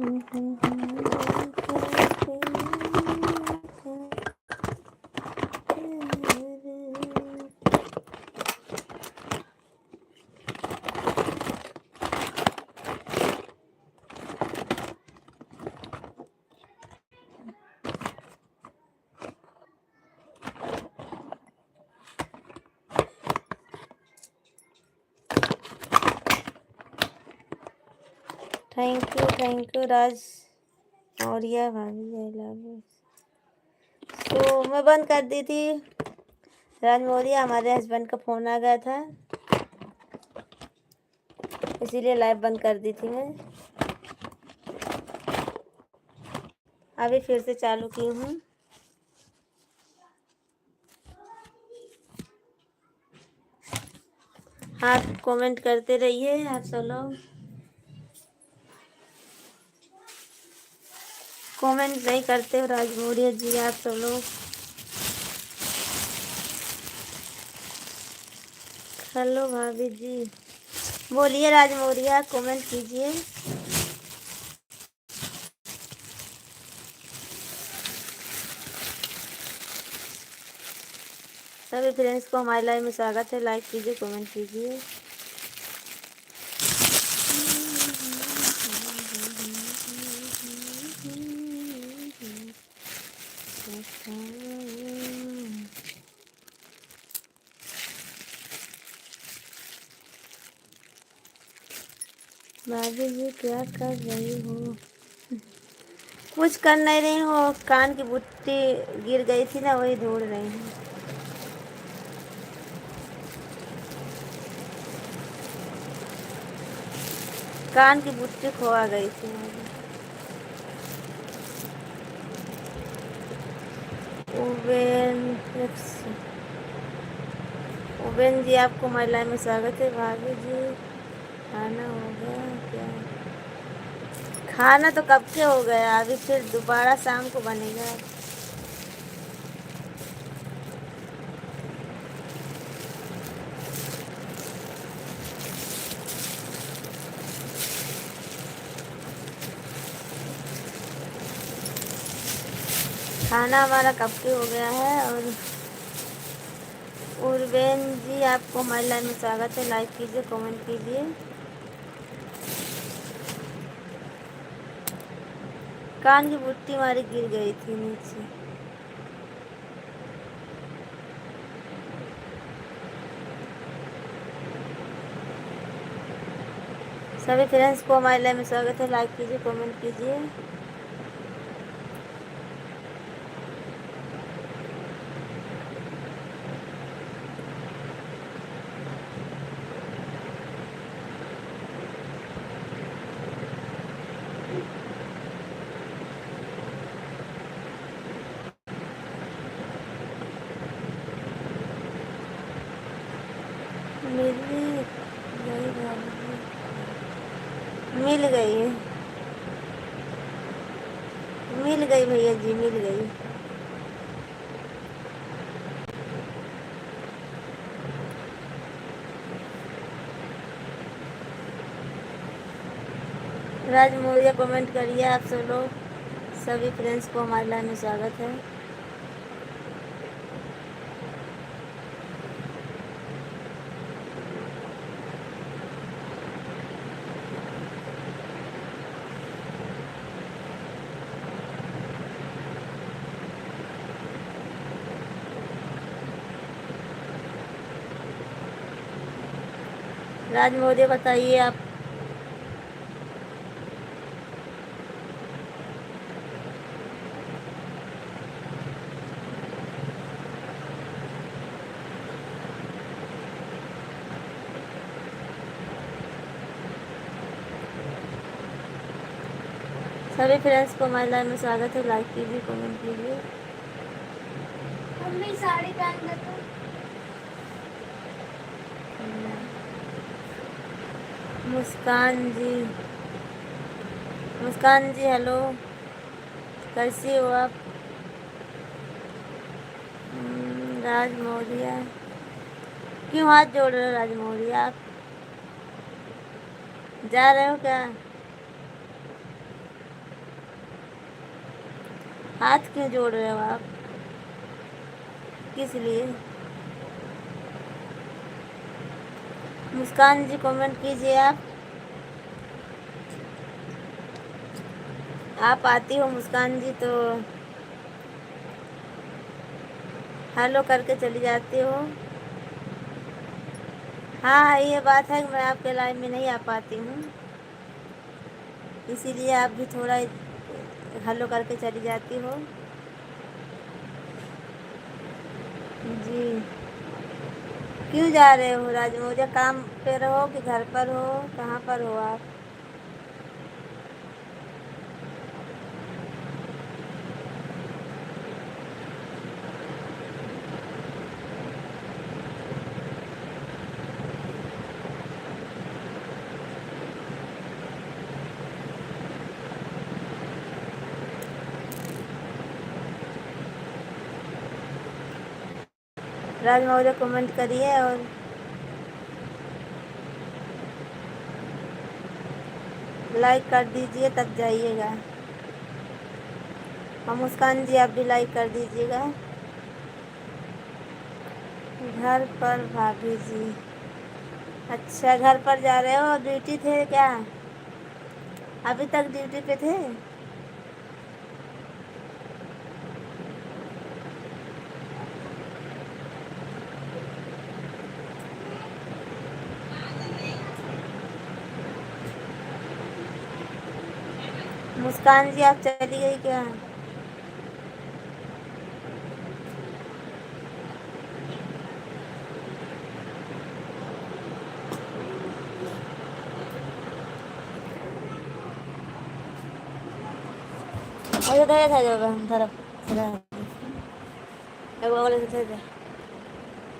Thank you Raj Maurya भाभी, I love you. तो मैं बंद कर दी थी राज मौर्य, हमारे हस्बैंड का फ़ोन आ गया था, इसीलिए लाइव बंद कर दी थी मैं। अभी फिर से चालू की हूँ। आप कमेंट करते रहिए आप सब लोग, कमेंट नहीं करते हो राज मौर्य जी आप सब लोग। हेलो भाभी जी, बोलिए राज मौर्य, कमेंट कीजिए। सभी फ्रेंड्स को हमारे लाइव में स्वागत है, लाइक कीजिए, कमेंट कीजिए। भाभी जी क्या कर रही हो? कुछ कर नहीं रही हो, कान की बुट्टी गिर गई थी ना, वही ढूंढ रही हूँ। कान की बुट्टी खोआ गई थी मेरी। उबेन जी आपको हमारे लाइन में स्वागत है। भाभी जी खाना हो गया क्या? खाना तो कब के हो गया, अभी फिर दोबारा शाम को बनेगा। खाना हमारा कब के हो गया है। और उर्वेन जी आपको हमारे लाइन में स्वागत है, लाइक कीजिए, कमेंट कीजिए। कान की बुट्टी हमारी गिर गई थी नीचे। सभी फ्रेंड्स को हमारे लाइन में स्वागत है, लाइक कीजिए, कमेंट कीजिए। मिल गई है, मिल गई भैया जी, मिल गई। राज मौर्य कमेंट करिए आप सब लोग, सभी फ्रेंड्स को हमारे लाइन में स्वागत है। राज मौर्य बताइए आप। सभी फ्रेंड्स को हमारे लाइन में स्वागत है, लाइक कीजिए, कमेंट कीजिए। मम्मी साड़ी पहन दे तो। मुस्कान जी हेलो, कैसी हो आप? राज मौर्य क्यों हाथ जोड़ रहे हो? राज मौर्य आप जा रहे हो क्या? हाथ क्यों जोड़ रहे हो आप? किस लिए? मुस्कान जी कमेंट कीजिए आप आती हो मुस्कान जी तो हेलो करके चली जाती हो। हाँ ये बात है कि मैं आपके लाइव में नहीं आ पाती हूँ, इसीलिए आप भी थोड़ा हेलो करके चली जाती हो। जी क्यों जा रहे हो राजमौजा? काम पे रहो कि घर पर हो? कहाँ पर हो आप? राजमौजा कमेंट करिए और लाइक कर दीजिए तब जाइएगा। और मुस्कान जी आप भी लाइक कर दीजिएगा। घर पर भाभी जी, अच्छा घर पर जा रहे हो? ड्यूटी थे क्या? अभी तक ड्यूटी पे थे? मुस्कान जी आप चली गई क्या? मुझे धरे था जब धरफ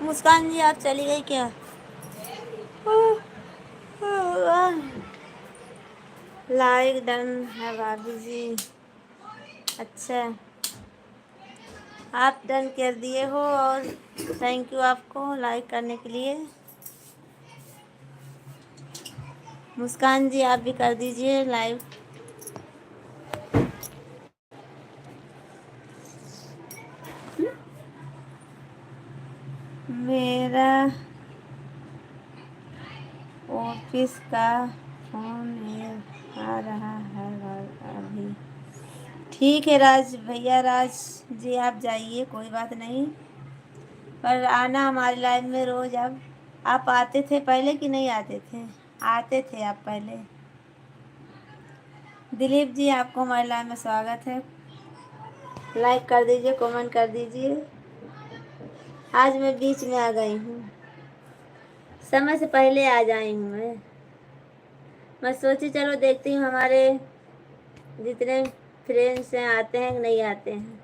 मुस्कान जी आप चली गई क्या? लाइक डन है भाभी जी। अच्छा आप डन कर दिए हो और थैंक यू आपको लाइक करने के लिए। मुस्कान जी आप भी कर दीजिए लाइव। मेरा ऑफिस का फोन आ रहा है अभी। ठीक है राज भैया, राज जी आप जाइए, कोई बात नहीं, पर आना हमारे लाइव में रोज। अब आप आते थे पहले कि नहीं आते थे? आते थे आप पहले। दिलीप जी आपको हमारे लाइव में स्वागत है, लाइक कर दीजिए, कमेंट कर दीजिए। आज मैं बीच में आ गई हूँ, समय से पहले आ जाई हूँ मैं सोची चलो देखती हूँ हमारे जितने फ्रेंड्स हैं आते हैं कि नहीं आते हैं।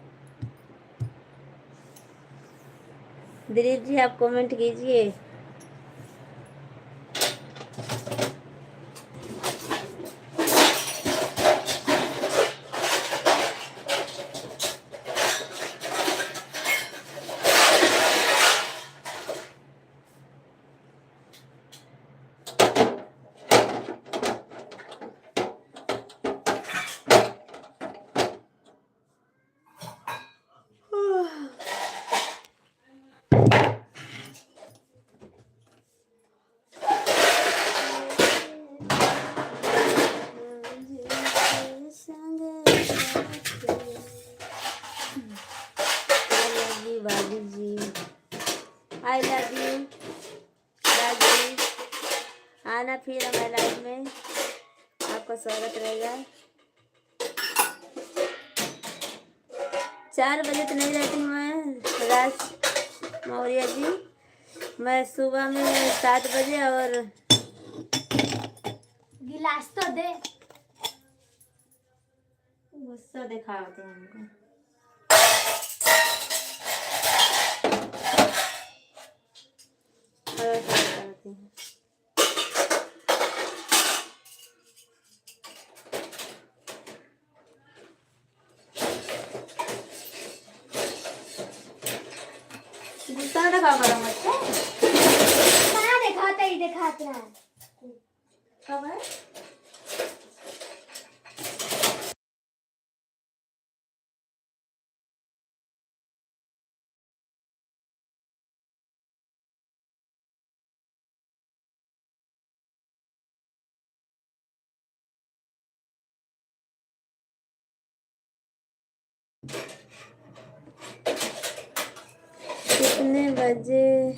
दिलीप जी आप कमेंट कीजिए। भाभी जी आई लव यू। राजी आना फिर हमारे लाइफ में, आपका स्वागत रहेगा। 4 बजे तो नहीं रहती हूँ मैं राज मौर्य जी, मैं सुबह में 7 बजे। और गिलास तो दे, गुस्सा दिखाते हैं हमको। गुस्सा दिखा करो मुझको। दिखाते हैं कब है? कितने बजे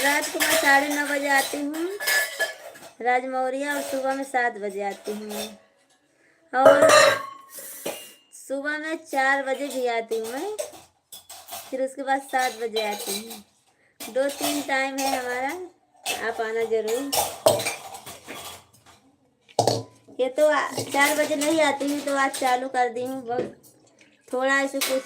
रात को मैं 9:30 बजे आती हूँ राजमौरिया, और सुबह में 7 बजे आती हूँ, और सुबह में 4 बजे भी आती हूँ मैं, फिर उसके बाद 7 बजे आती हूँ। 2-3 टाइम है हमारा, आप आना जरूर। ये तो 4 बजे नहीं आती हूँ, तो आज चालू कर दी हूँ, बस थोड़ा ऐसे कुछ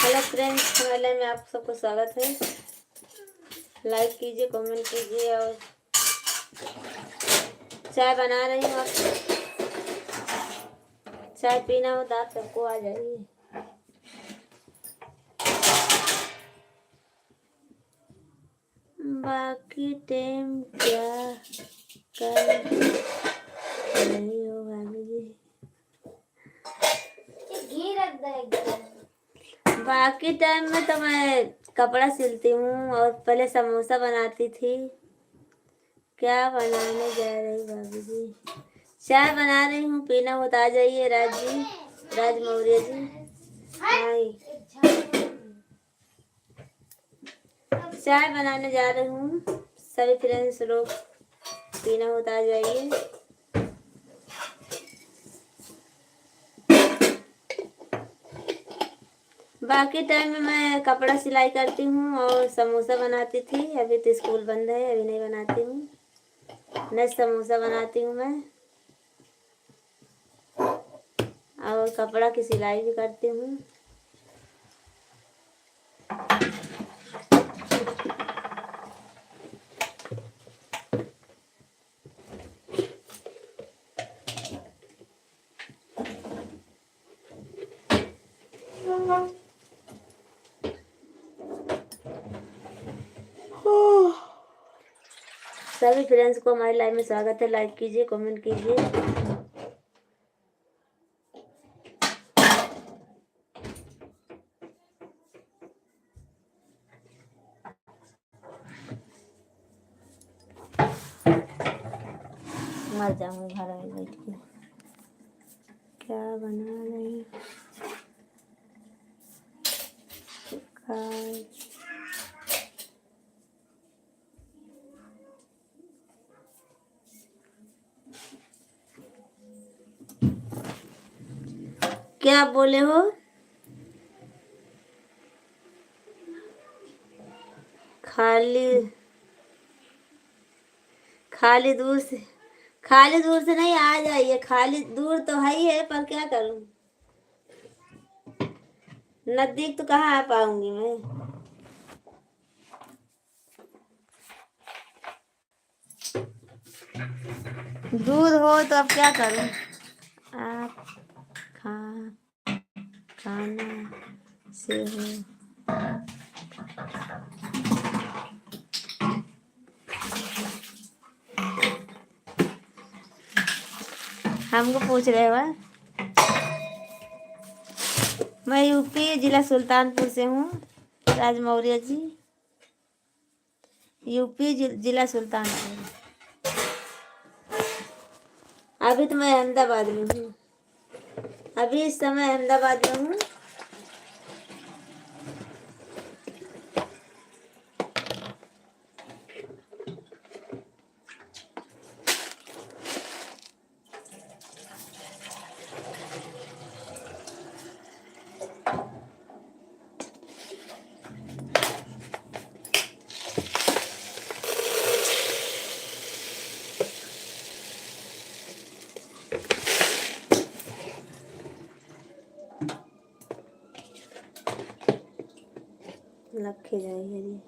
हेलो फ्रेंड्स, हमारे में आप सबको स्वागत है। लाइक कीजिए, कमेंट कीजिए, और चाय बना रही हूँ। आप चाय पीना हो तो आप सबको आ जाइए। बाकी टाइम क्या कर रही हो भाभी जी? घी रख दे। बाकी टाइम में तो मैं कपड़ा सिलती हूँ, और पहले समोसा बनाती थी। क्या बनाने जा रही भाभी जी? चाय बना रही हूँ, पीना हो तो आ जाइए। राज जी, राज मौर्य जी, हाय। चाय बनाने जा रही हूँ, सभी फ्रेंड्स लोग पीना हो तो आ जाइए। बाकी टाइम में मैं कपड़ा सिलाई करती हूँ और समोसा बनाती थी। अभी तो स्कूल बंद है, अभी नहीं बनाती हूँ। न समोसा बनाती हूँ मैं, और कपड़ा की सिलाई भी करती हूँ। सभी फ्रेंड्स को हमारी लाइव में स्वागत है। लाइक कीजिए, कमेंट कीजिए। मर जाऊंगी घर में बैठ के। क्या बना रही? क्या बोले हो? खाली खाली दूर से नहीं, आ जाइए। खाली दूर तो है ही है, पर क्या करूं, नजदीक तो कहाँ आ पाऊंगी मैं। दूर हो तो अब क्या करूं। आप खाना से हो? हमको पूछ रहे हो? मैं यूपी जिला सुल्तानपुर से हूँ, राज मौर्य जी। यूपी जिला सुल्तानपुर। अभी तो मैं अहमदाबाद में हूँ, अभी इस समय अहमदाबाद में हूँ। लखे जाइए जी।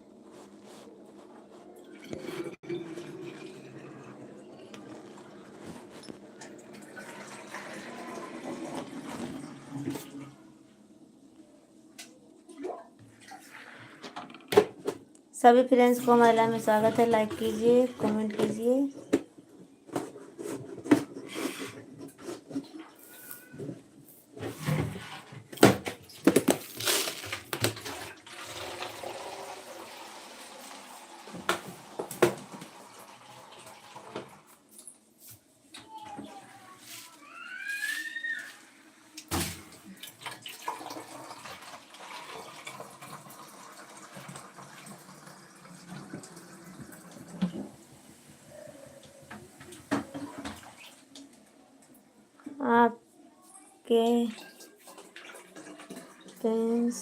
सभी फ्रेंड्स को हमारे लाइव में स्वागत है। लाइक कीजिए, कमेंट कीजिए। आपके फ्रेंड्स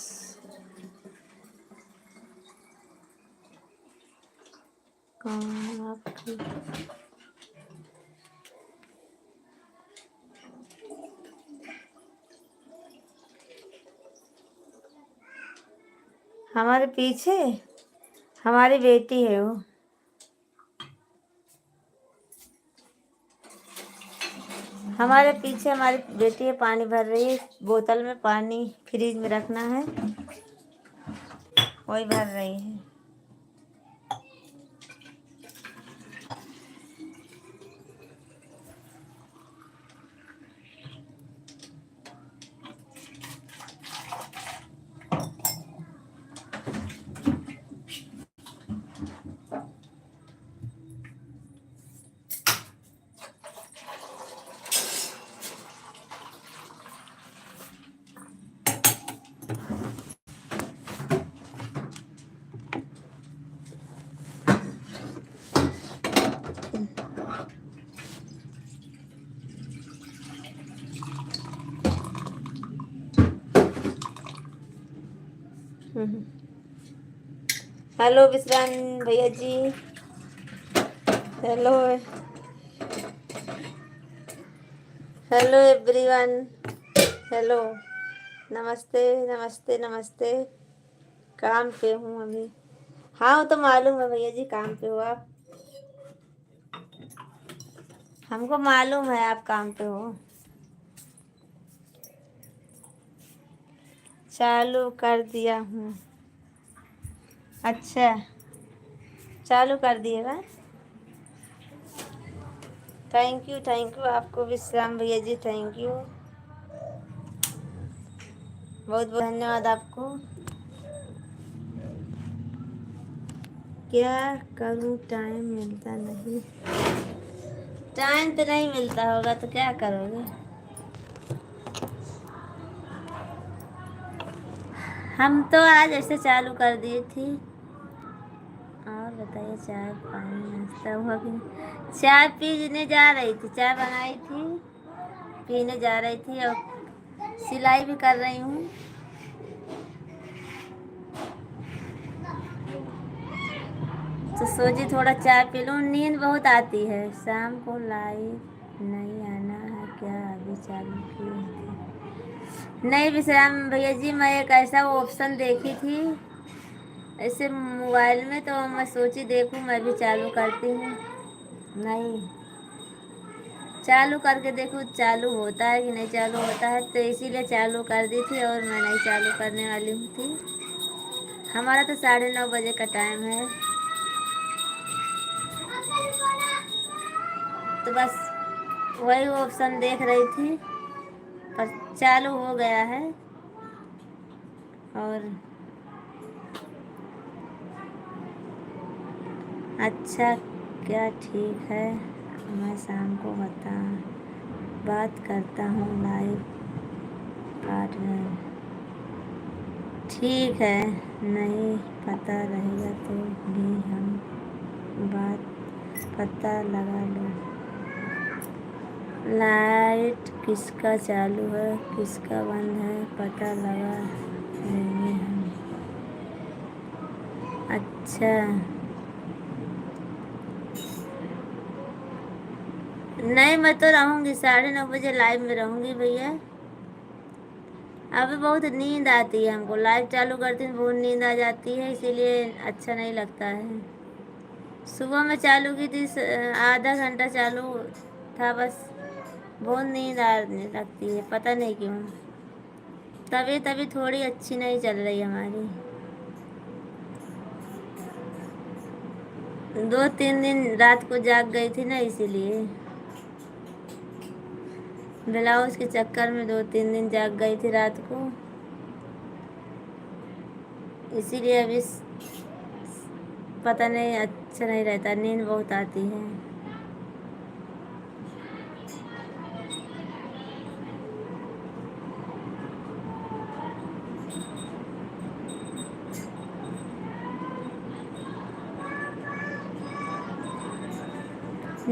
कौन आपकी हमारे पीछे हमारी बेटी है वो। हमारे पीछे हमारी बेटी है, पानी भर रही है। बोतल में पानी फ्रिज में रखना है, वही भर रही है। हेलो विश्राम भैया जी, हेलो हेलो एवरीवन, हेलो, नमस्ते नमस्ते नमस्ते। काम पे हूँ अभी। हाँ वो तो मालूम है भैया जी, काम पे हो आप, हमको मालूम है आप काम पे हो। चालू कर दिया हूँ। अच्छा, चालू कर दिएगा। थैंक यू आपको विश्राम भैया जी, थैंक यू, बहुत बहुत धन्यवाद आपको। क्या करूँ, टाइम मिलता नहीं। टाइम तो नहीं मिलता होगा तो क्या करोगे। हम तो आज ऐसे चालू कर दिए थी। और बताइए, चाय पानी नाश्ता हुआ कि नहीं? चाय पीने जा रही थी, चाय बनाई थी, पीने जा रही थी और सिलाई भी कर रही हूँ। तो सोची थोड़ा चाय पी लूँ। नींद बहुत आती है। शाम को लाइव नहीं आना है क्या, अभी चालू की थी? नहीं विश्राम भैया जी, मैं एक ऐसा वो ऑप्शन देखी थी ऐसे मोबाइल में, तो मैं सोची देखूँ मैं भी चालू करती हूँ। नहीं, चालू करके देखूँ चालू होता है कि नहीं चालू होता है, तो इसीलिए चालू कर दी थी और मैं नहीं चालू करने वाली हूँ थी। हमारा तो 9:30 बजे का टाइम है। तो बस वही ऑप्शन देख रही थी, पर चालू हो गया है। और अच्छा, क्या ठीक है, मैं शाम को बात करता हूँ लाइव पार्टनर। ठीक है, नहीं पता रहेगा तो भी हम बात पता लगा लो। लाइट किसका चालू है किसका बंद है पता लगा लेंगे हम। अच्छा, नहीं मैं तो रहूँगी 9:30 बजे लाइव में रहूँगी भैया। अब बहुत नींद आती है हमको, लाइट चालू करती हूँ बहुत नींद आ जाती है, इसीलिए अच्छा नहीं लगता है। सुबह में चालू की थी, आधा घंटा चालू था बस, बहुत नींद आने लगती है, पता नहीं क्यों। तबीयत अभी थोड़ी अच्छी नहीं चल रही हमारी, 2-3 दिन रात को जाग गई थी ना, इसीलिए ब्लाउज के चक्कर में 2-3 दिन जाग गई थी रात को, इसीलिए अभी पता नहीं अच्छा नहीं रहता, नींद बहुत आती है।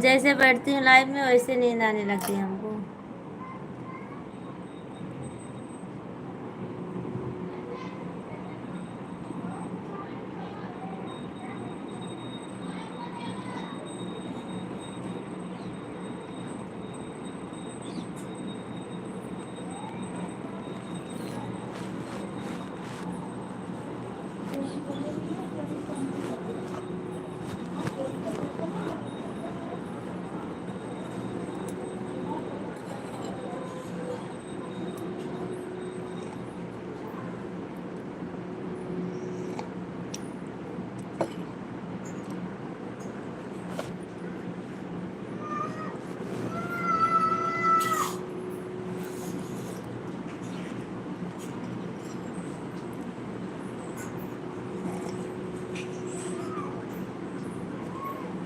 जैसे बैठती हूँ लाइव में वैसे नींद आने लगती है हमको।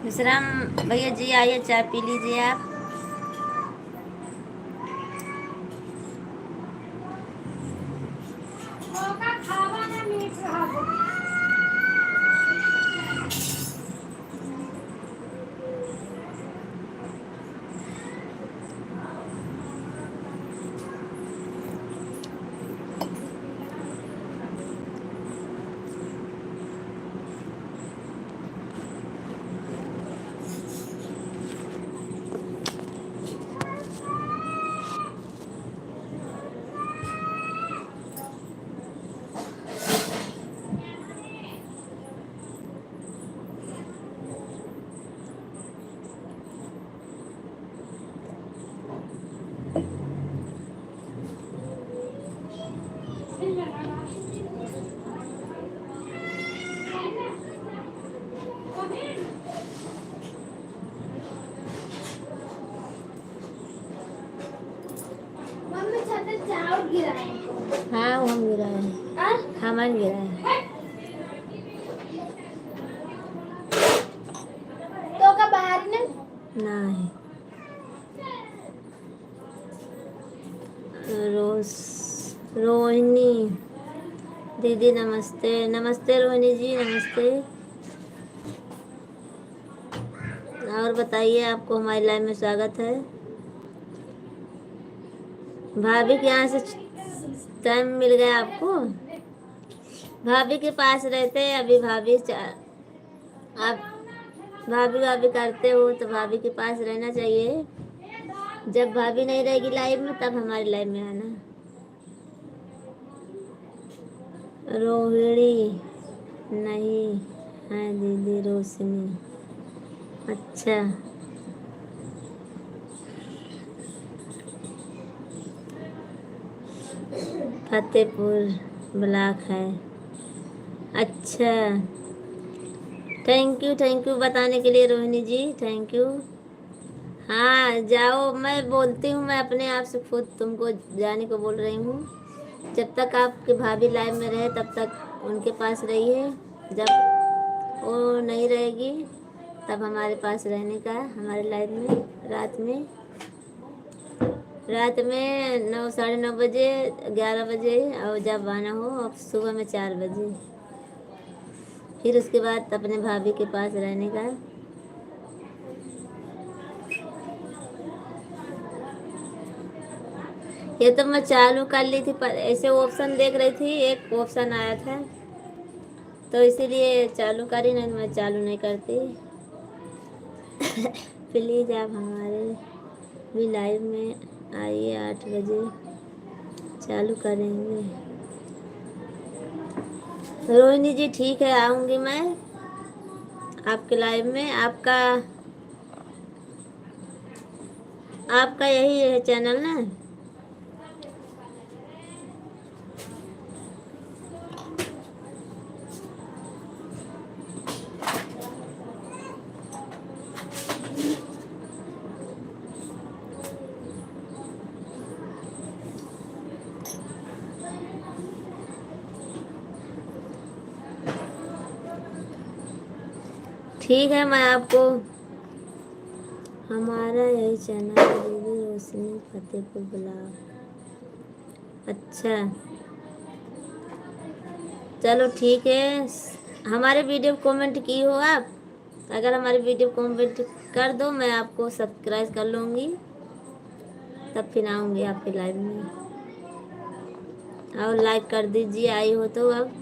विश्राम भैया जी आइए, चाय पी लीजिए आप। हाँ वो हम गिरा है, हमन गिरा है। तो का बाहर नहीं रोज रोहिणी दीदी नमस्ते। नमस्ते रोहिणी जी, नमस्ते। और बताइए, आपको हमारी लाइव में स्वागत है। भाभी के यहाँ से टाइम मिल गया आपको? भाभी के पास रहते हैं अभी, आप भाभी भाभी करते हो तो भाभी के पास रहना चाहिए। जब भाभी नहीं रहेगी लाइव में तब हमारी लाइव में आना। रोहिणी नहीं है दीदी, रोशनी। अच्छा, फतेहपुर ब्लॉक है। अच्छा, थैंक यू बताने के लिए रोहिणी जी, थैंक यू। हाँ जाओ, मैं बोलती हूँ, मैं अपने आप से खुद तुमको जाने को बोल रही हूँ। जब तक आपके भाभी लाइव में रहे तब तक उनके पास रहिए, जब वो नहीं रहेगी तब हमारे पास रहने का। हमारे लाइव में रात में 9-9:30 बजे, 11 बजे, और जब आना हो अब सुबह में 4 बजे, फिर उसके बाद अपने भाभी के पास रहने का। ये तो मैं चालू कर ली थी, पर ऐसे ऑप्शन देख रही थी, एक ऑप्शन आया था तो इसीलिए चालू करी, नहीं मैं चालू नहीं करती। प्लीज़ आप हमारे भी लाइव में आइए 8 बजे, चालू करेंगे। रोहिणी जी ठीक है, आऊंगी मैं आपके लाइव में। आपका यही है चैनल ना? ठीक है, मैं आपको हमारा यही चैनल है, दीदी रोशनी फतेहपुर ब्लॉग। अच्छा चलो ठीक है। हमारे वीडियो कमेंट की हो आप? अगर हमारी वीडियो कमेंट कर दो, मैं आपको सब्सक्राइब कर लूँगी, तब फिर आऊँगी आपके लाइव में। और लाइक कर दीजिए, आई हो तो अब।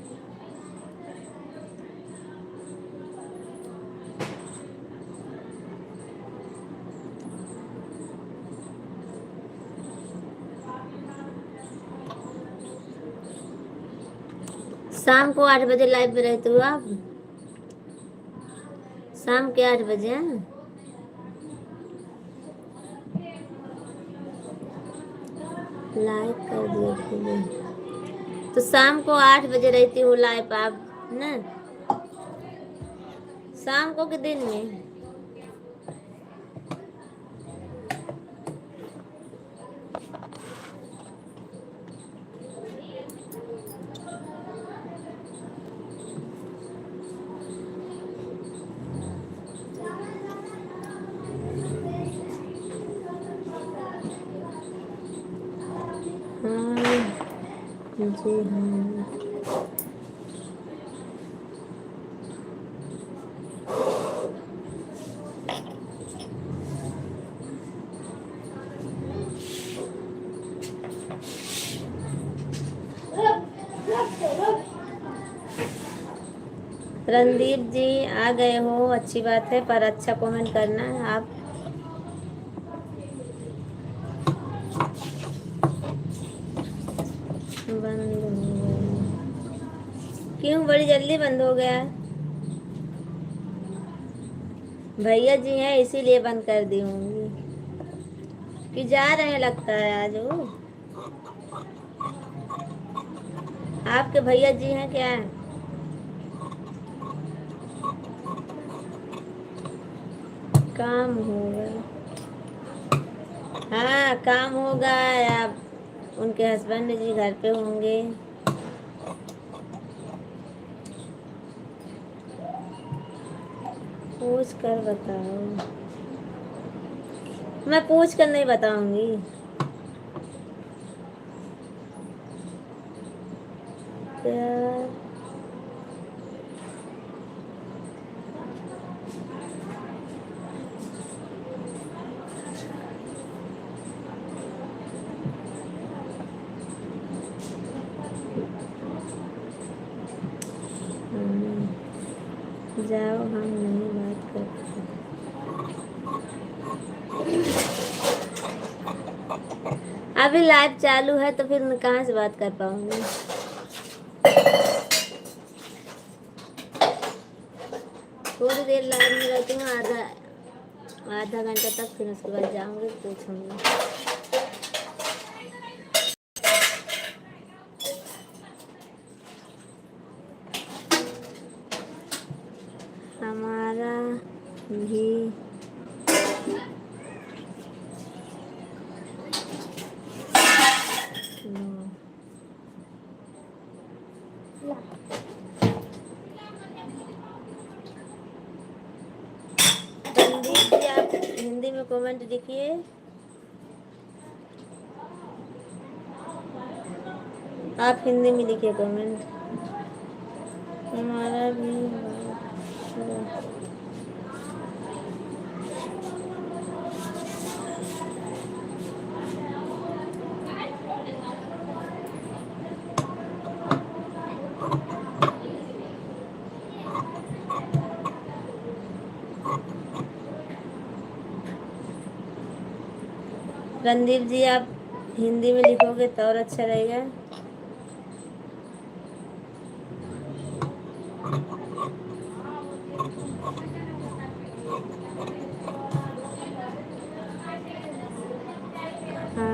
शाम को 8 बजे लाइव में रहते हो आप? शाम के 8 बजे हैं? लाइक कर दिया फिर। तो शाम को 8 बजे रहती हूँ लाइव आप ना? शाम को के दिन में? हाँ जी हाँ। रणदीप जी आ गए हो, अच्छी बात है, पर अच्छा कमेंट करना है आप। बंद हो गया? क्यों बड़ी जल्दी बंद हो गया? भैया जी हैं इसीलिए बंद कर दी होंगी, कि जा रहे हैं लगता है आज वो। आपके भैया जी हैं क्या? काम होगा। हाँ काम होगा, या उनके हस्बैंड जी घर पे होंगे। पूछ कर बताओ। मैं पूछ कर नहीं बताऊंगी। प्यार जाओ, हम नहीं बात करते। अभी लाइव चालू है तो फिर मैं कहाँ से बात कर पाऊंगी? थोड़ी देर लाइव में रहती हूँ, आधा घंटा तक, फिर उसके बाद जाऊंगी, पूछूंगी। हमारा भी रणदीप जी आप हिंदी में कमेंट लिखिए। आप हिंदी में लिखिए कमेंट। हमारा भी रणदीप जी आप हिंदी में लिखोगे तो और अच्छा रहेगा। हाँ,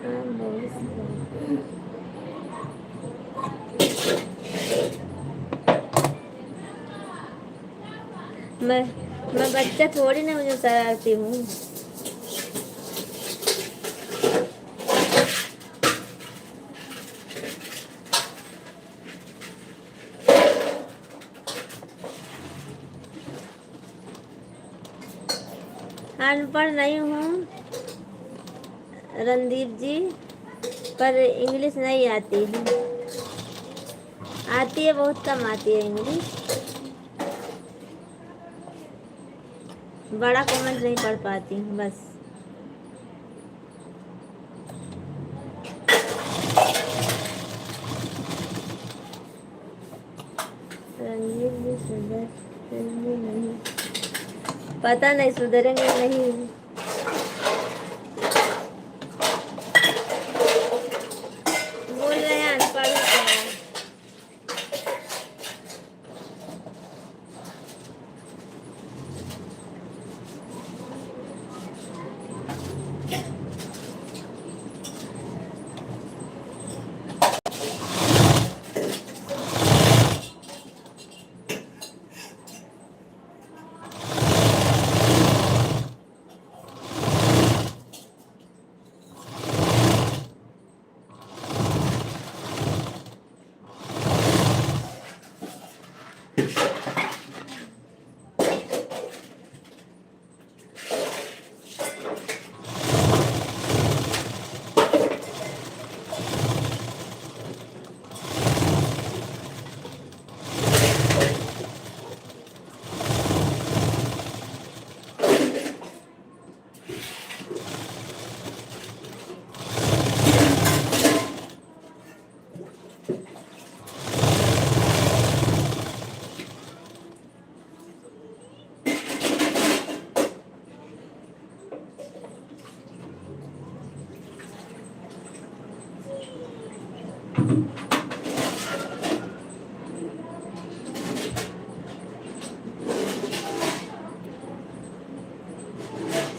हाँ, बहुत सही। मैं बच्चा थोड़ी ना, मुझे शरारती हूँ। अनपढ़ नहीं हूँ रणदीप जी, पर इंग्लिश नहीं आती है। आती है, बहुत कम आती है इंग्लिश। बड़ा कमेंट नहीं पढ़ पाती हूँ बस। रणदीप जी सुधरेंगे नहीं, पता नहीं सुधरेंगे नहीं। बोल रहे हैं अनपढ़ हो क्या।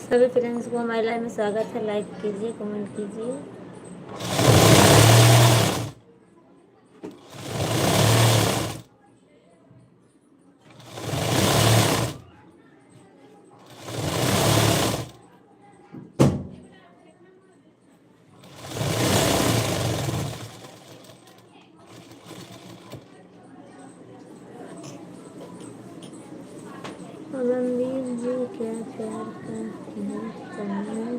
सभी फ्रेंड्स को हमारे लाइव में स्वागत है। लाइक कीजिए, कमेंट कीजिए। रणवीर जी क्या प्यार का है चैनल।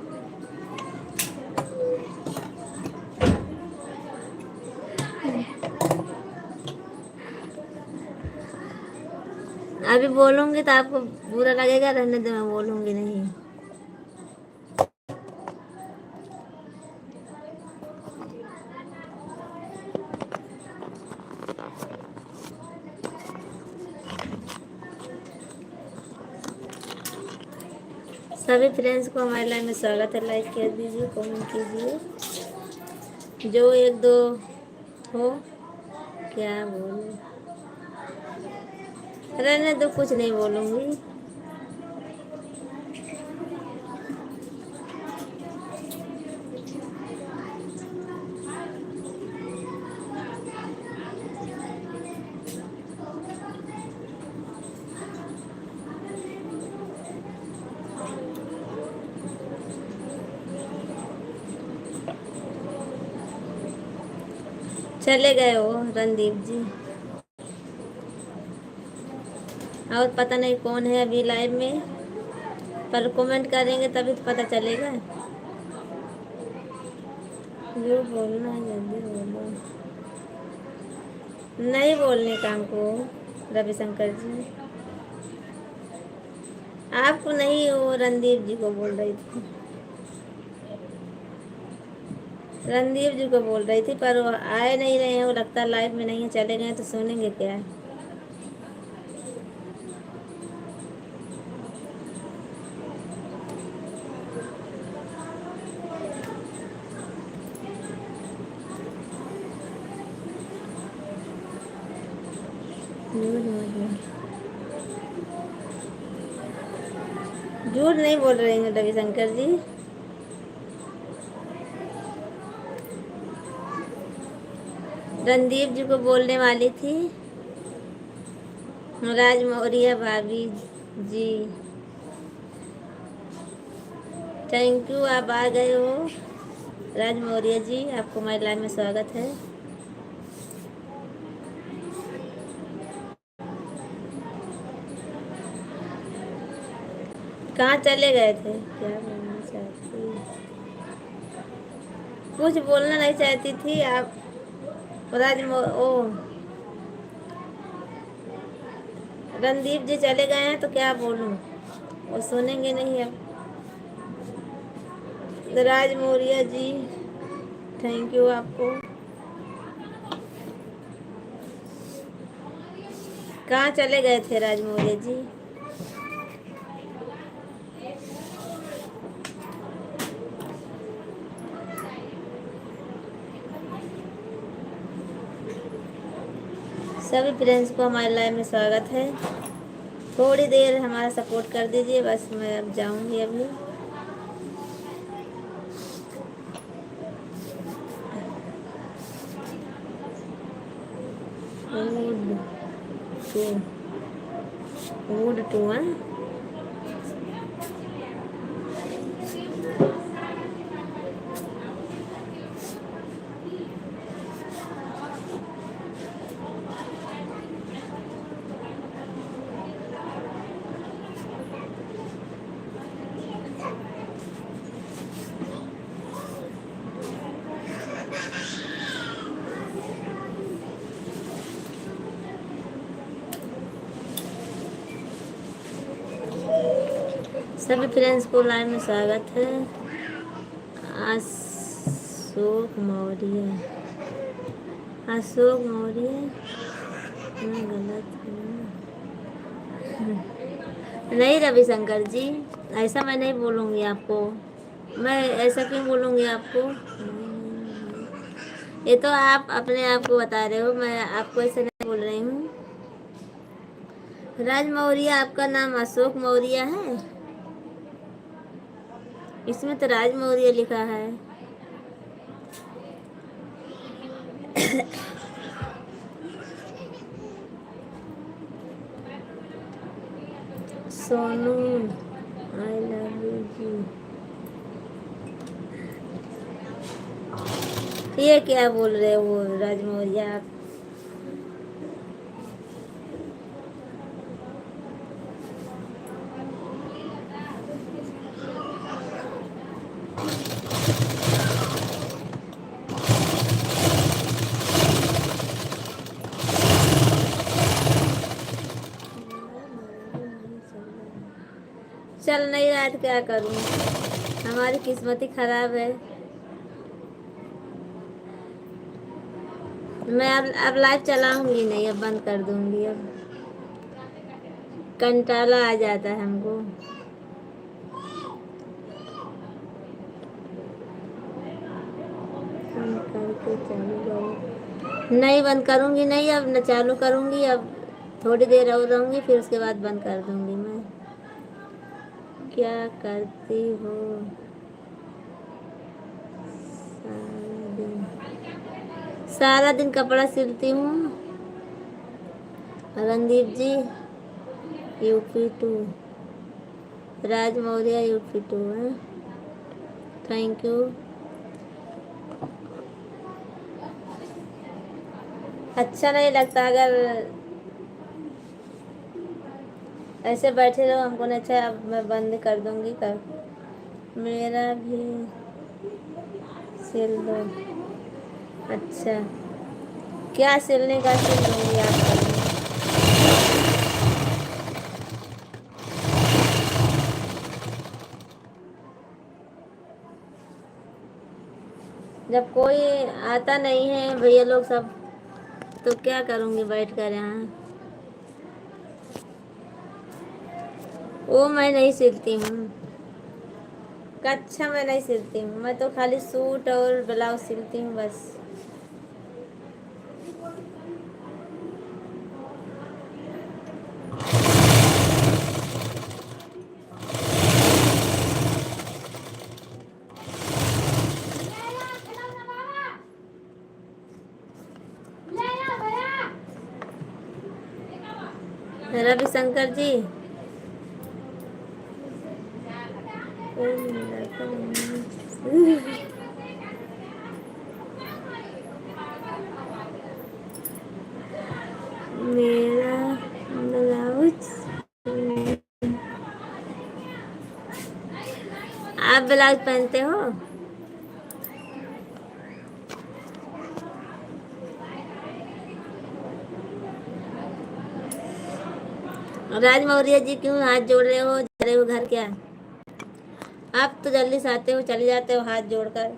अभी बोलूंगी तो आपको बुरा लगेगा, रहने दो, मैं बोलूंगी नहीं। सभी फ्रेंड्स को हमारे लाइव में स्वागत है। लाइक कर दीजिए, कमेंट कीजिए। जो एक दो हो, क्या बोलूं, रहने दो, कुछ नहीं बोलूंगी। चले गए हो रणदीप जी, और पता नहीं कौन है अभी लाइव में, पर कमेंट करेंगे तभी तो पता चलेगा। जो बोलना है जल्दी बोलो, नहीं बोलने का हमको। रविशंकर जी, आपको नहीं, वो रणदीप जी को बोल रही थी। रणदीप जी को बोल रही थी, पर वो आए नहीं रहे हैं, वो लगता है लाइव में नहीं है। चले गए तो सुनेंगे क्या। झूठ नहीं बोल रही हूँ रविशंकर जी। रणदीप जी को बोलने वाली थी। राज मौर्य भाभी जी, थैंक यू, आप आ गए हो। राज मौर्य जी, आपको हमारे लाइव में स्वागत है। कहाँ चले गए थे? क्या बोलना चाहती? कुछ बोलना नहीं चाहती थी आप? ओ, रणदीप जी चले गए हैं तो क्या बोलूं? वो सुनेंगे नहीं अब। राज मौर्य जी, थैंक यू आपको। कहाँ चले गए थे राज मौर्य जी? सभी फ्रेंड्स को हमारे लाइव में स्वागत है। थोड़ी देर हमारा सपोर्ट कर दीजिए, बस मैं अब जाऊंगी अभी। वुड टू सभी फ्रेंड्स को लाइव में स्वागत है। अशोक मौर्य, अशोक मौर्य, गलत नहीं रविशंकर जी, ऐसा मैं नहीं बोलूँगी आपको। मैं ऐसा क्यों बोलूँगी आपको? ये तो आप अपने आप को बता रहे हो, मैं आपको ऐसे नहीं बोल रही हूँ। राज मौर्य, आपका नाम अशोक मौर्य है? इसमें तो राज मौर्य लिखा है। सोनू, आई लव यू जी। ये क्या बोल रहे हो राज मौर्य आप? चल नहीं रहा तो क्या करूं? हमारी किस्मत ही खराब है। मैं अब लाइव चलाऊंगी नहीं, अब बंद कर दूंगी। अब कंटाला आ जाता है हमको। करके चालू करो। नहीं बंद करूंगी नहीं, अब न चालू करूंगी। अब थोड़ी देर और रहूंगी, फिर उसके बाद बंद कर दूंगी। मैं क्या करती हो सारा दिन कपड़ा सिलती हूँ। रणदीप जी, UP2, राज मौर्य UP2 है, थैंक यू। अच्छा नहीं लगता अगर ऐसे बैठे रहो, हमको नहीं अच्छा। अब मैं बंद कर दूंगी। कर मेरा भी सिल दो। अच्छा, क्या सिलने का सिल दूंगी आप? जब कोई आता नहीं है भैया लोग सब, तो क्या करूँगी बैठ कर यहाँ? वो मैं नहीं सिलती हूँ, कच्छा मैं नहीं सिलती हूँ। मैं तो खाली सूट और ब्लाउज सिलती हूँ बस। रविशंकर जी मेरा ब्लाउज, आप ब्लाउज पहनते हो? राज मौर्य जी क्यों हाथ जोड़ रहे हो, जा रहे हो घर क्या? आप तो जल्दी से आते हो चले जाते हो हाथ जोड़कर।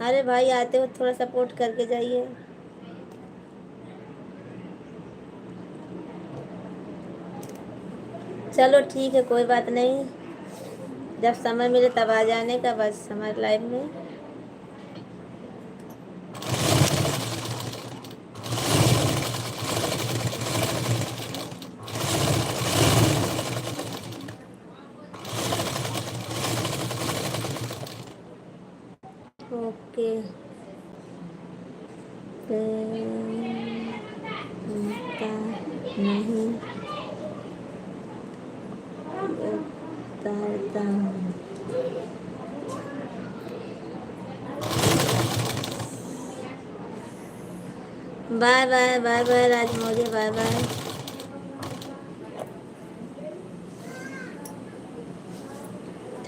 अरे भाई आते हो थोड़ा सपोर्ट करके जाइए। चलो ठीक है कोई बात नहीं, जब समय मिले तब आ जाने का बस हमारे लाइफ में। ओके बनता नहीं उतारता हूँ। Bye bye bye bye Raj Maurya, bye bye.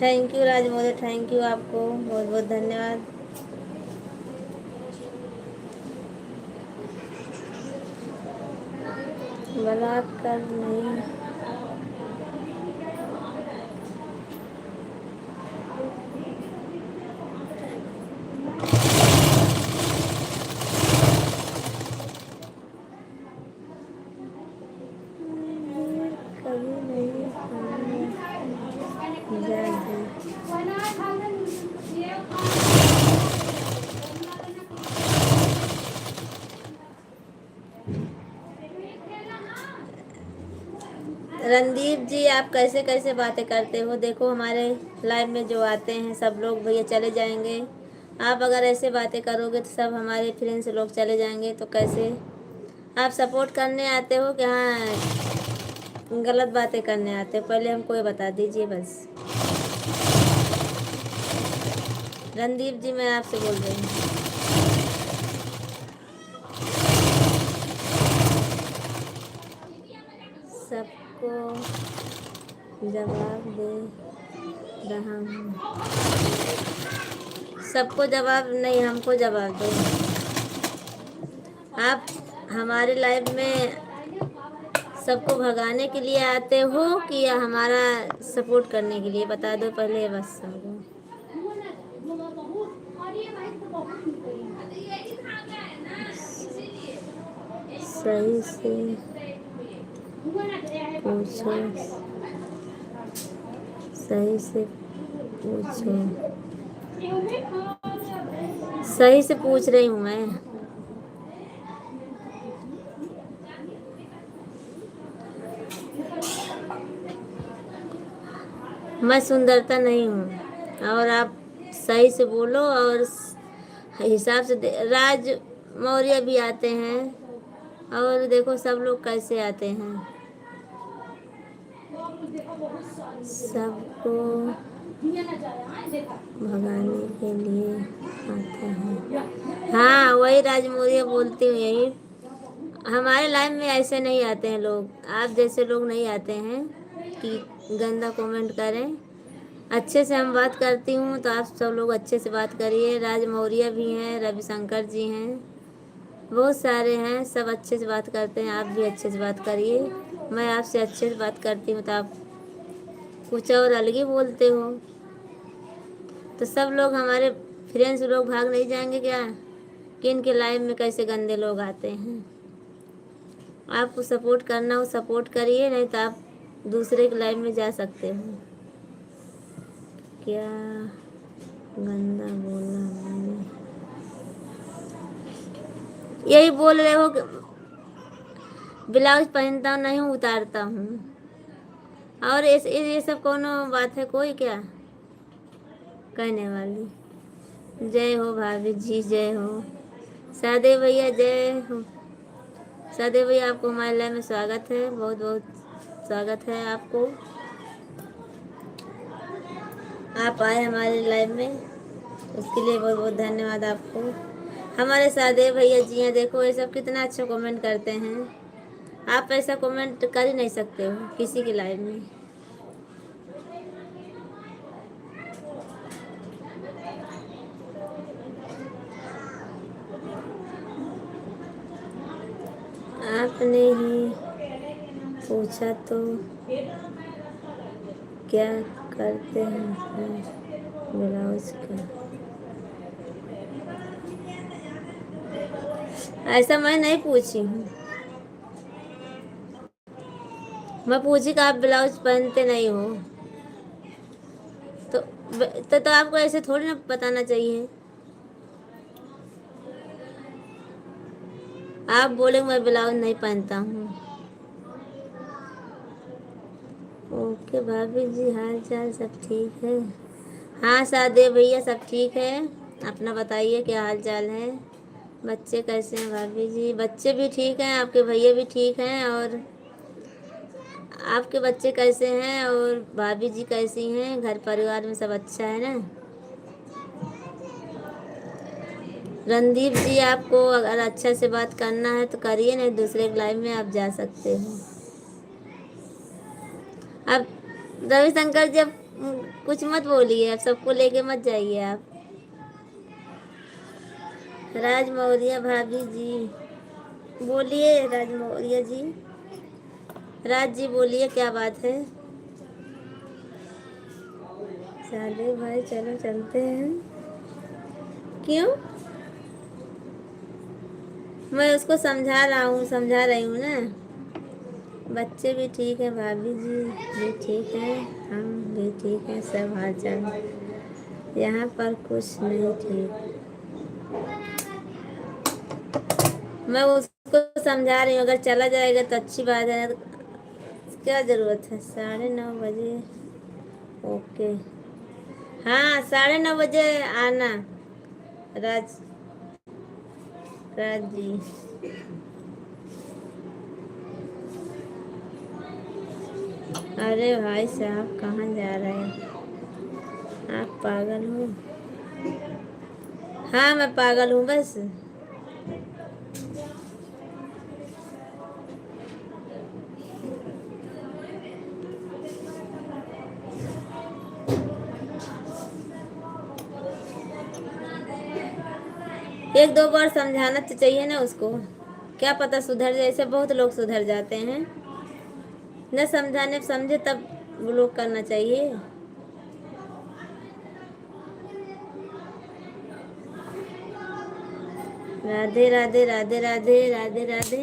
Thank you Raj Maurya, thank you, आपको बहुत बहुत धन्यवाद। ब्लॉक कर नहीं, कभी नहीं जाएगी। रणदीप जी आप कैसे कैसे बातें करते हो, देखो हमारे लाइव में जो आते हैं सब लोग भैया चले जाएंगे। आप अगर ऐसे बातें करोगे तो सब हमारे फ्रेंड्स लोग चले जाएंगे, तो कैसे? आप सपोर्ट करने आते हो कि हाँ गलत बातें करने आते हो? पहले हमको ये बता दीजिए बस। रणदीप जी मैं आपसे बोल रही हूँ। सबको जवाब दे रहा हूँ। सबको जवाब नहीं, हमको जवाब दो। आप हमारे लाइफ में सबको भगाने के लिए आते हो कि या हमारा सपोर्ट करने के लिए, बता दो पहले बस हमको। सही से पूछो, सही से पूछो, सही से पूछ रही हूँ मैं सुंदरता नहीं हूँ, और आप सही से बोलो और हिसाब से राज मौर्य भी आते हैं, और देखो सब लोग कैसे आते हैं, सबको भगाने के लिए आते हैं। हाँ वही राज मौर्य बोलती हूँ यही। हमारे लाइफ में ऐसे नहीं आते हैं लोग, आप जैसे लोग नहीं आते हैं कि गंदा कमेंट करें। अच्छे से हम बात करती हूँ तो आप सब लोग अच्छे से बात करिए। राज मौर्य भी हैं, रविशंकर जी हैं, बहुत सारे हैं, सब अच्छे से बात करते हैं। आप भी अच्छे से बात करिए। मैं आपसे अच्छे से बात करती हूँ तो आप कुछ और अलग ही बोलते हो, तो सब लोग हमारे फ्रेंड्स लोग भाग नहीं जाएंगे क्या कि इनके लाइफ में कैसे गंदे लोग आते हैं? आपको सपोर्ट करना हो सपोर्ट करिए, नहीं तो आप दूसरे के लाइफ में जा सकते हो। क्या गंदा बोला मैंने? यही बोल रहे हो कि ब्लाउज पहनता नहीं हूँ उतारता हूँ, और ये सब कोनो बात है कोई क्या कहने वाली? जय हो भाभी जी, जय हो सादे भैया, जय हो। सदैव भैया आपको हमारे लाइव में स्वागत है, बहुत बहुत स्वागत है आपको। आप आए हमारे लाइव में, उसके लिए बहुत बहुत धन्यवाद आपको। हमारे सदैव भैया जी हैं, देखो ये सब कितना अच्छा कमेंट करते हैं। आप ऐसा कमेंट कर ही नहीं सकते हो किसी की लाइव में। आपने ही पूछा तो क्या करते हैं ब्लाउज का? ऐसा मैं नहीं पूछी हूँ। मैं पूछी कि आप ब्लाउज पहनते नहीं हो, तो आपको ऐसे थोड़ी ना बताना चाहिए। आप बोले मैं ब्लाउज नहीं पहनता हूँ। ओके भाभी जी, हाल चाल सब ठीक है? हाँ सादे भैया सब ठीक है। अपना बताइए क्या हाल चाल है? बच्चे कैसे हैं भाभी जी? बच्चे भी ठीक हैं, आपके भैया भी ठीक हैं, और आपके बच्चे कैसे हैं, और भाभी जी कैसी हैं? घर परिवार में सब अच्छा है ना? रणदीप जी, आपको अगर अच्छा से बात करना है तो करिए, नहीं दूसरे लाइव में आप जा सकते हो। अब रविशंकर जी, अब कुछ मत बोलिए, अब सबको लेके मत जाइए आप। राज मौर्य भाभी जी बोलिए, राज मौर्य जी, राज जी बोलिए, क्या बात है? साले भाई चलो चलते हैं। क्यों? मैं उसको समझा रहा हूँ, समझा रही हूँ ना। बच्चे भी ठीक है, भाभी जी भी ठीक है, हम भी ठीक है, सब हाल चाल यहाँ पर कुछ नहीं ठीक। मैं उसको समझा रही हूँ, अगर चला जाएगा तो अच्छी बात है, क्या ज़रूरत है? 9:30 बजे ओके। हाँ 9:30 बजे आना। राज राज जी, अरे भाई साहब कहाँ जा रहे हैं? आप पागल हो? हाँ मैं पागल हूँ बस। एक दो बार समझाना तो चाहिए ना उसको, क्या पता सुधर जाए, ऐसे बहुत लोग सुधर जाते हैं। न समझाने समझे तब ब्लॉक करना चाहिए। राधे राधे राधे राधे राधे राधे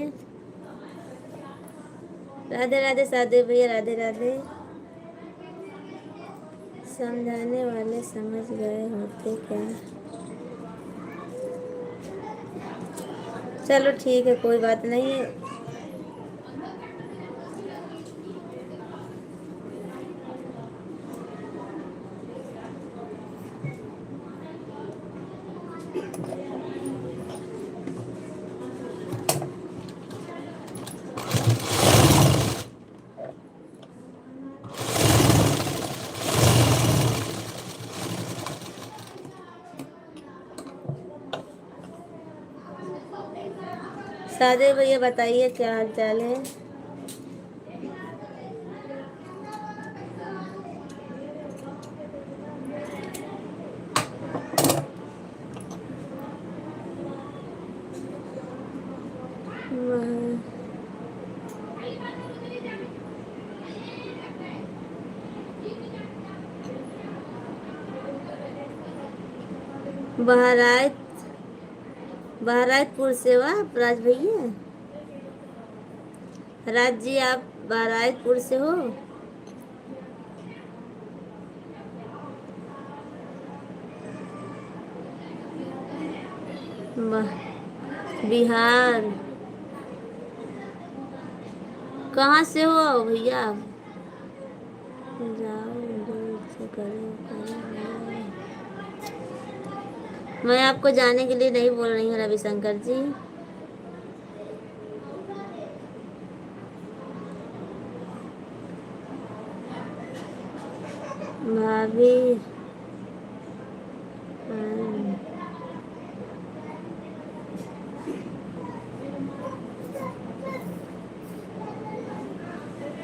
राधे राधे साधे भैया, राधे राधे। समझाने वाले समझ गए होते क्या? चलो ठीक है, कोई बात नहीं। सादे भैया बताइए क्या हाल चाल है? बहराइच बहराइचपुर से हो आप राज भैया? राज जी आप बहराइचपुर से हो? बिहार? कहाँ से हो भैया आप? जाओ दूर से मैं आपको जाने के लिए नहीं बोल रही हूँ रविशंकर जी। भी हाँ,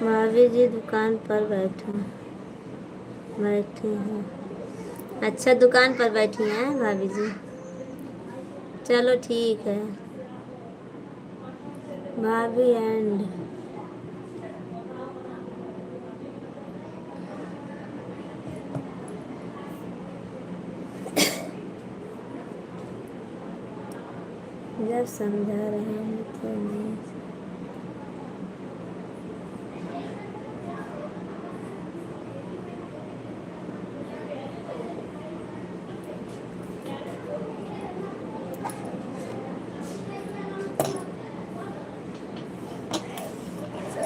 भाभी जी दुकान पर बैठी हैं। अच्छा, दुकान पर बैठी हैं भाभी जी। चलो ठीक है। भाभी एंड जब समझा रहे हैं तो नहीं।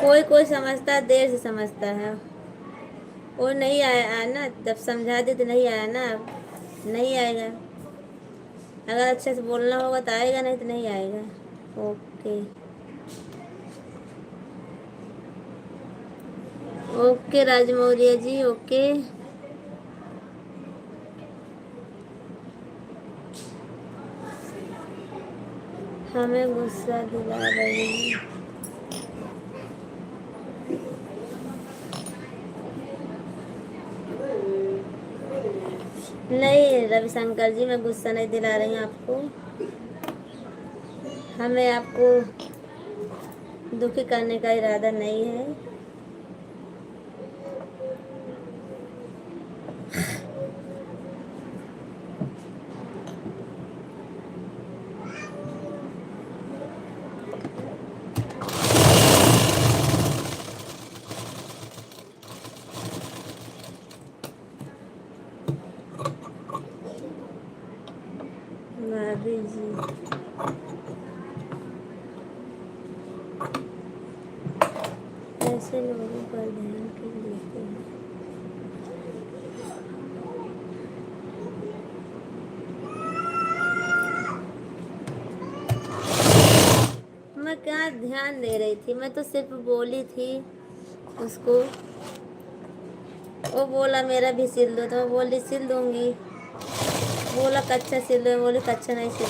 कोई कोई समझता है, देर से समझता है। वो नहीं आया ना, जब समझा दे तो नहीं आया ना, नहीं आएगा। अगर अच्छे से बोलना होगा तो आएगा, नहीं तो नहीं आएगा। ओके ओके राजमौर्य जी, ओके। हमें गुस्सा दिला रही है। नहीं रविशंकर जी, मैं गुस्सा नहीं दिला रही हूँ आपको। हमें आपको दुखी करने का इरादा नहीं है। भाभी जी ऐसे लोगों पर ध्यान क्यों देते हैं? मैं क्या ध्यान दे रही थी, मैं तो सिर्फ बोली थी उसको। वो बोला मेरा भी सिल दो, तो मैं बोली सिल दूंगी। बोला कच्चा सिल दो, बोली कच्चा नहीं सिल।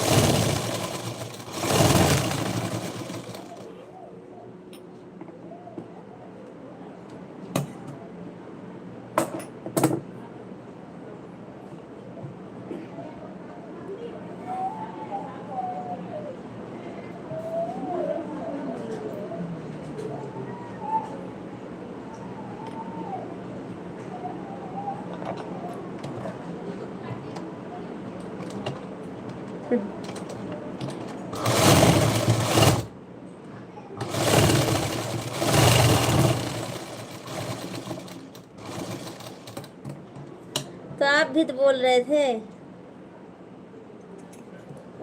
तो आप भी तो बोल रहे थे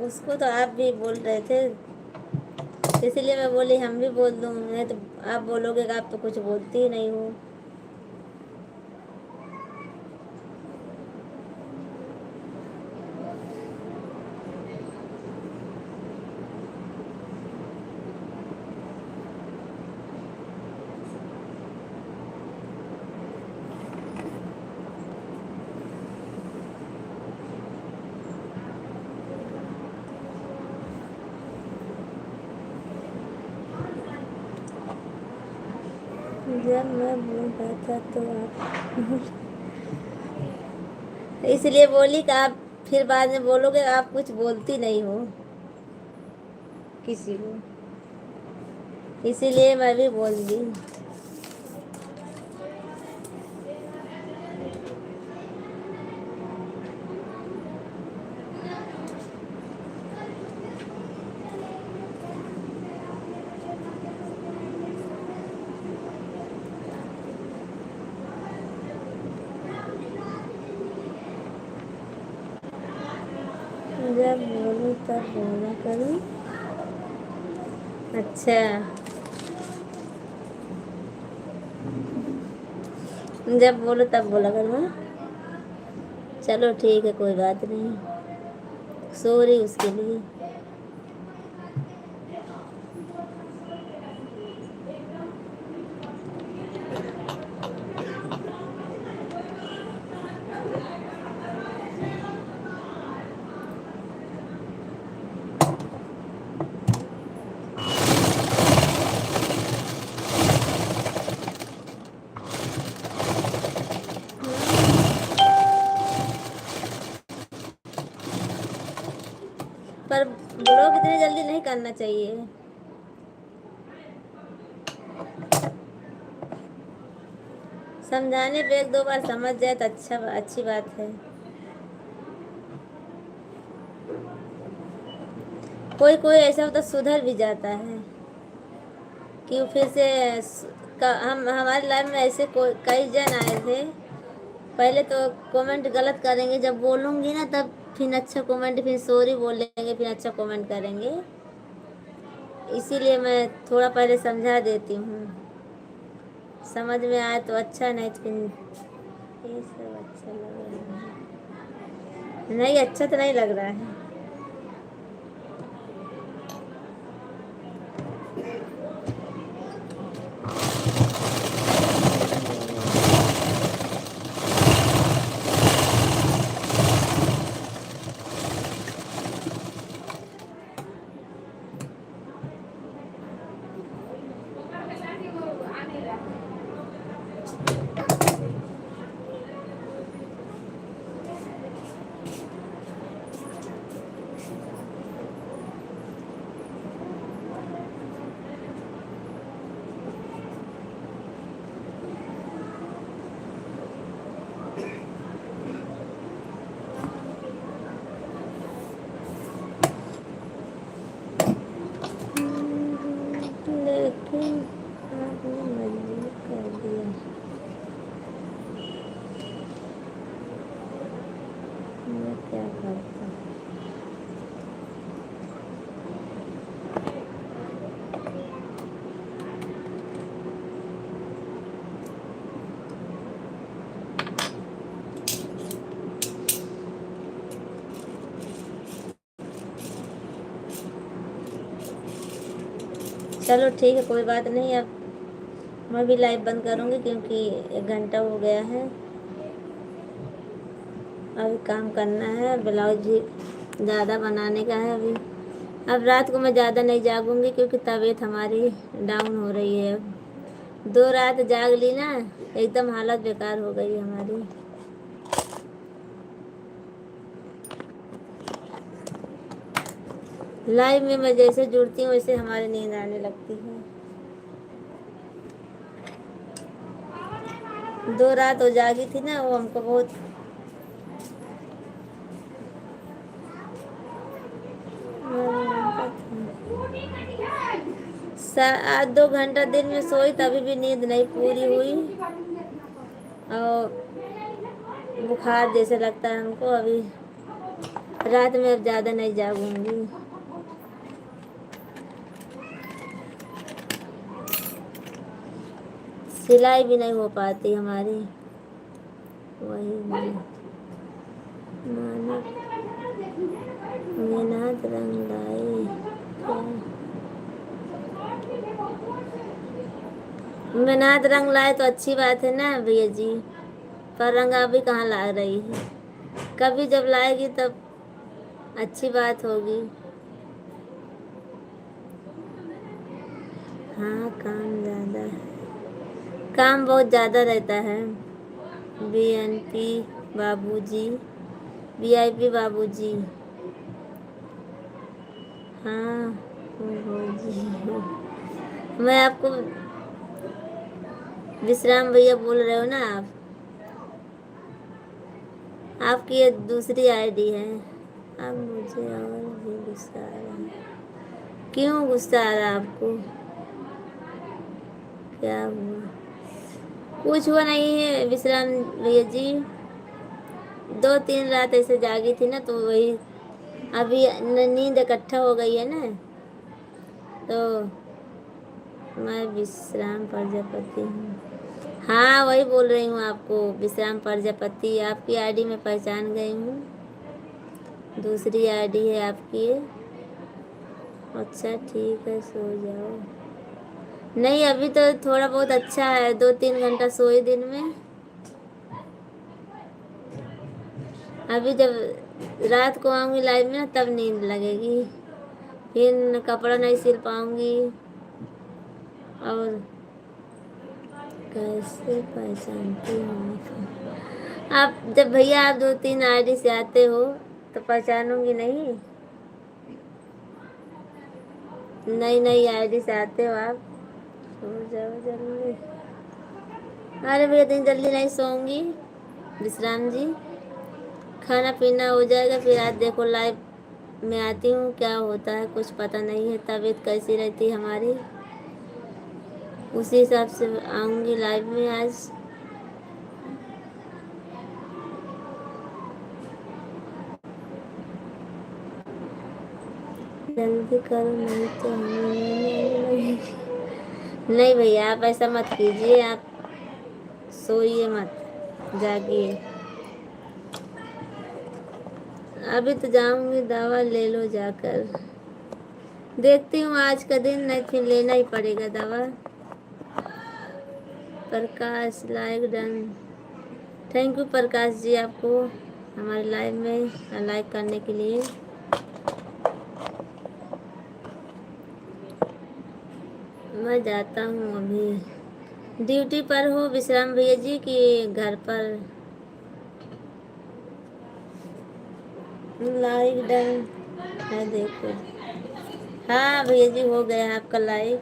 उसको, तो आप भी बोल रहे थे, इसलिए मैं बोली हम भी बोल दूँ। नहीं तो आप बोलोगे कि आप तो कुछ बोलती ही नहीं हो। जब मैं बोल रहा था तो आप इसलिए बोली कि आप फिर बाद में बोलोगे आप कुछ बोलती नहीं हो किसी को, इसीलिए मैं भी बोल दी। जब बोलूँ तब बोला करूँ। अच्छा, जब बोलो तब बोला करूँ। चलो ठीक है, कोई बात नहीं, सॉरी उसके लिए। पर ब्लॉक इतनी जल्दी नहीं करना चाहिए। समझाने पे 1-2 बार समझ जाए तो अच्छी बात है। कोई कोई ऐसा होता सुधर भी जाता है कि फिर से हम हमारे लाइफ में ऐसे कई जन आए थे। पहले तो कमेंट गलत करेंगे, जब बोलूँगी ना तब फिर अच्छा कमेंट, फिर सॉरी बोलेंगे, फिर अच्छा कमेंट करेंगे। इसीलिए मैं थोड़ा पहले समझा देती हूँ, समझ में आए तो अच्छा, नहीं तो फिर ये सब अच्छा लग रहा है नहीं, अच्छा तो नहीं लग रहा है। लेकिन आपने मजबूर कर दिया, मैं क्या करता। चलो ठीक है, कोई बात नहीं। अब मैं भी लाइव बंद करूँगी क्योंकि 1 घंटा हो गया है। अभी काम करना है, ब्लाउज भी ज़्यादा बनाने का है अभी। अब रात को मैं ज़्यादा नहीं जागूंगी क्योंकि तबीयत हमारी डाउन हो रही है। अब 2 रात जाग ली ना, एकदम हालत बेकार हो गई हमारी। लाइव में मैं जैसे जुड़ती हूँ वैसे हमारी नींद आने लगती है। 2 रात हो जागी थी ना, वो हमको बहुत 2 घंटा दिन में सोई तभी भी नींद नहीं पूरी हुई, और बुखार जैसे लगता है हमको। अभी रात में अब ज़्यादा नहीं जागूंगी। सिलाई भी नहीं हो पाती हमारी, वही मानक मेहनत रंग लाई क्या, मेहनत रंग लाए तो अच्छी बात है ना भैया जी, पर रंग अभी कहाँ ला रही है। कभी जब लाएगी तब अच्छी बात होगी। हाँ, काम ज़्यादा है, काम बहुत ज़्यादा रहता है। बीएनपी बाबूजी, वीआईपी बाबूजी, हाँ जी, मैं आपको विश्राम भैया बोल रहे हो ना आप, आपकी ये दूसरी आईडी है। अब मुझे और भी गुस्सा आ रहा है। क्यों गुस्सा आ रहा है आपको, क्या हुआ? कुछ हुआ नहीं है विश्राम भैया जी, 2-3 रात ऐसे जागी थी ना, तो वही अभी नींद इकट्ठा हो गई है ना, तो मैं विश्राम प्रजापति हूँ। हाँ, वही बोल रही हूँ आपको, विश्राम प्रजापति आपकी आईडी में पहचान गई हूँ, दूसरी आईडी है आपकी। अच्छा ठीक है, सो जाओ। नहीं, अभी तो थोड़ा बहुत अच्छा है, 2-3 घंटा सोई दिन में। अभी जब रात को आऊँगी लाइव में तब नींद लगेगी, फिर कपड़ा नहीं सिल पाऊँगी। और कैसे पहचानती हूँ आप, जब भैया आप 2-3 आईडी से आते हो तो पहचानूंगी नहीं। नई नई आईडी से आते हो आप, सो जाओ जल्दी। अरे भैया इतनी जल्दी नहीं सोऊंगी विश्राम जी, खाना पीना हो जाएगा फिर। आज देखो लाइव में आती हूँ, क्या होता है कुछ पता नहीं है, तबीयत कैसी रहती है हमारी, उसी हिसाब से आऊँगी लाइव में आज। जल्दी करो नहीं तो हमें नहीं भैया आप ऐसा मत कीजिए, आप सोइए मत, जागिए। अभी तो जाऊंगी, दवा ले लो जाकर। देखती हूँ आज का दिन, नहीं फिर लेना ही पड़ेगा दवा। प्रकाश like done, thank you Prakash ji आपको हमारे लाइव में लाइक करने के लिए। मैं जाता हूँ अभी, ड्यूटी पर हो विश्राम भैया जी कि घर पर? लाइक डन है देखो। हाँ भैया जी हो गया आपका लाइक।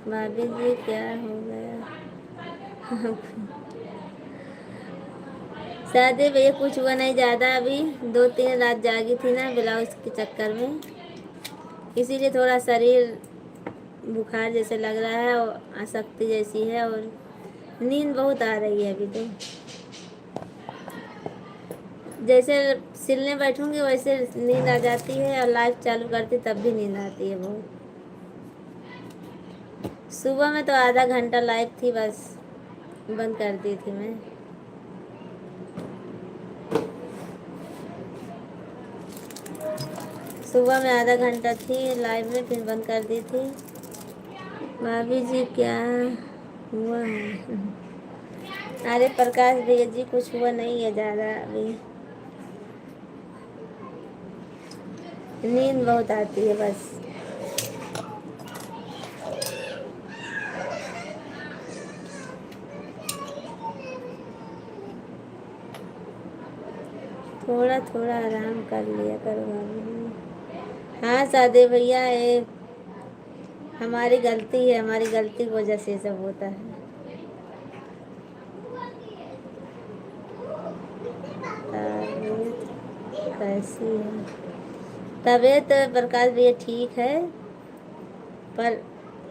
भाभी जी क्या हो गया? शादी भैया कुछ हुआ नहीं ज़्यादा, अभी 2-3 रात जागी थी ना ब्लाउज के चक्कर में, इसीलिए थोड़ा शरीर बुखार जैसे लग रहा है और आसक्ति जैसी है, और नींद बहुत आ रही है अभी तो। जैसे सिलने बैठूंगी वैसे नींद आ जाती है, और लाइव चालू करती तब भी नींद आती है बहुत। सुबह में तो आधा घंटा लाइव थी बस, बंद कर दी थी मैं। सुबह में आधा घंटा थी लाइव में, फिर बंद कर दी थी। भाभी जी क्या हुआ है? अरे प्रकाश भैया जी कुछ हुआ नहीं है ज़्यादा, अभी नींद बहुत आती है बस। थोड़ा थोड़ा आराम कर लिया करो भाभी। हाँ सादे भैया, ये हमारी गलती है, हमारी गलती की वजह से सब होता है। तबीयत कैसी है? तबीयत प्रकाश भैया ठीक है, पर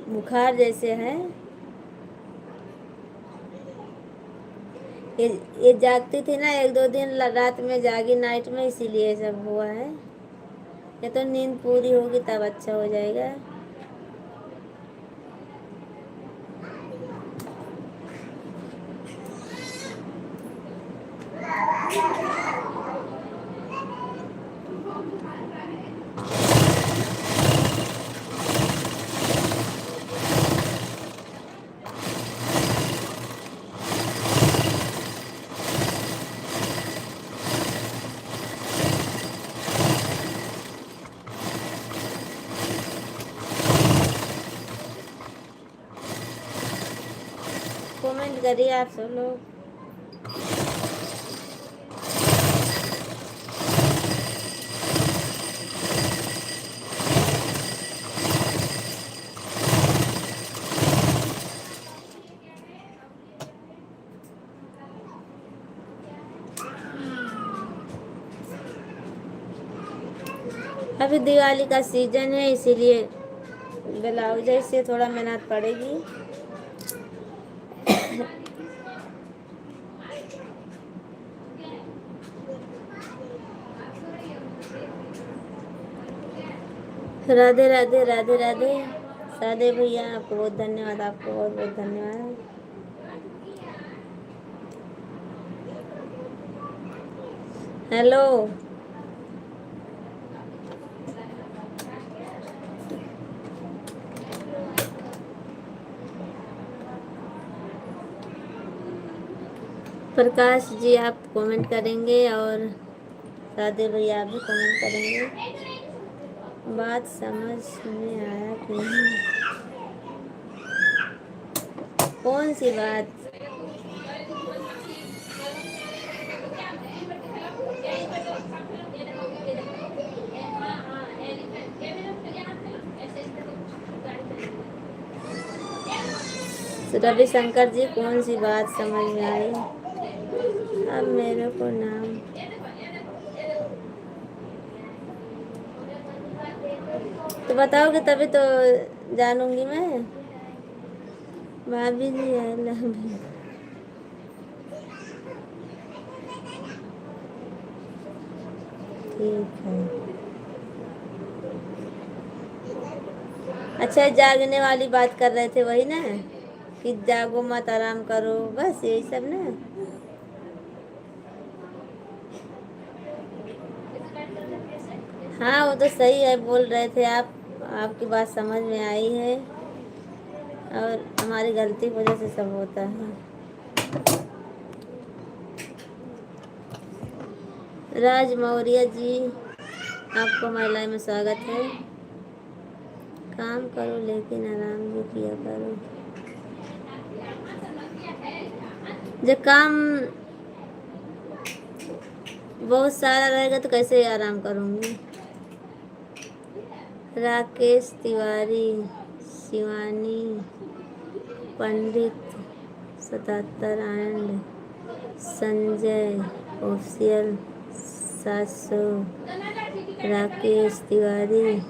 बुखार जैसे है। ये ये जागती थी ना 1-2 दिन रात में जागी नाइट में, इसीलिए सब हुआ है। ये तो नींद पूरी होगी तब अच्छा हो जाएगा। कमेंट करिए आप सब लोग। अभी दिवाली का सीजन है, इसीलिए ब्लाउज से थोड़ा मेहनत पड़ेगी। राधे राधे राधे राधे। सादे भैया आपको बहुत धन्यवाद, आपको बहुत बहुत धन्यवाद। हेलो प्रकाश जी आप कमेंट करेंगे, और सादे भैया आप भी कमेंट करेंगे। बात समझ में आया कि नहीं? कौन सी बात? रविशंकर जी कौन सी बात समझ में आई? अब मेरे को नाम तो बताओगे तभी तो जानूंगी मैं। भाभी जी आई लव यू। ठीक है। अच्छा जागने वाली बात कर रहे थे वही ना, कि जागो मत आराम करो, बस यही सब ना। हाँ वो तो सही है, बोल रहे थे आप, आपकी बात समझ में आई है, और हमारी गलती की वजह से सब होता है। राज मौर्य जी आपको महिला में स्वागत है। काम करो लेकिन आराम भी किया करो। जब काम बहुत सारा रहेगा तो कैसे आराम करूँगी। राकेश तिवारी, शिवानी पंडित 77 एंड संजय ऑफिशियल 700। राकेश तिवारी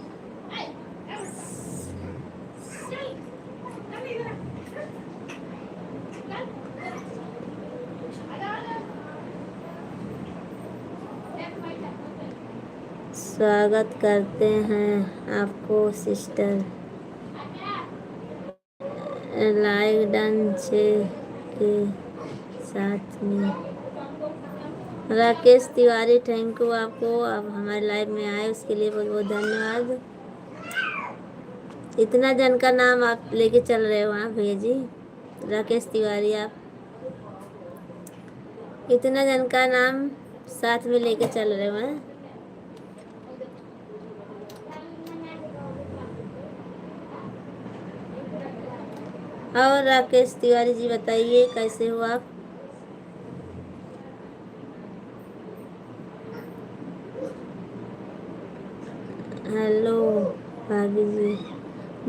स्वागत करते हैं आपको सिस्टर। लाइक डन छे के साथ में। राकेश तिवारी थैंक यू आपको, आप हमारे लाइव में आए उसके लिए बहुत बहुत धन्यवाद। इतना जन का नाम आप लेके चल रहे हो वहाँ भैया जी। राकेश तिवारी आप इतना जन का नाम साथ में लेके चल रहे हो हैं। और राकेश तिवारी जी बताइए कैसे हो आप? हेलो भाभी जी,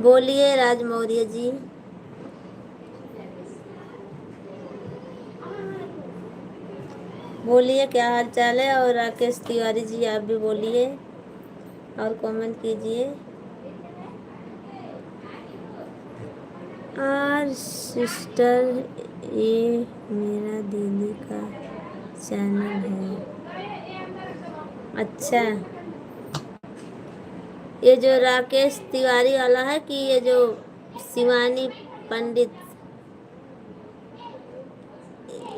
बोलिए राज मौर्य जी। बोलिए क्या हाल चाल है। और राकेश तिवारी जी आप भी बोलिए और कमेंट कीजिए। और सिस्टर ये मेरा दीदी का चैनल है। अच्छा ये जो राकेश तिवारी वाला है कि ये जो शिवानी पंडित,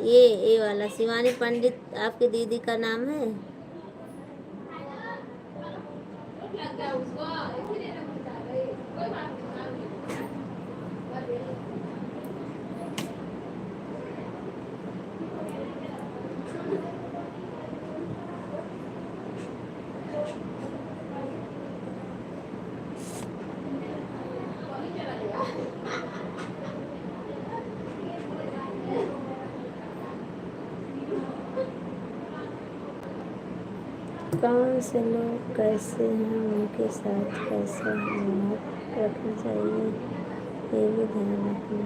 ये वाला शिवानी पंडित आपकी दीदी का नाम है? कौन से लोग कैसे हैं उनके साथ कैसा व्यवहार रखना चाहिए ये भी ध्यान रखना।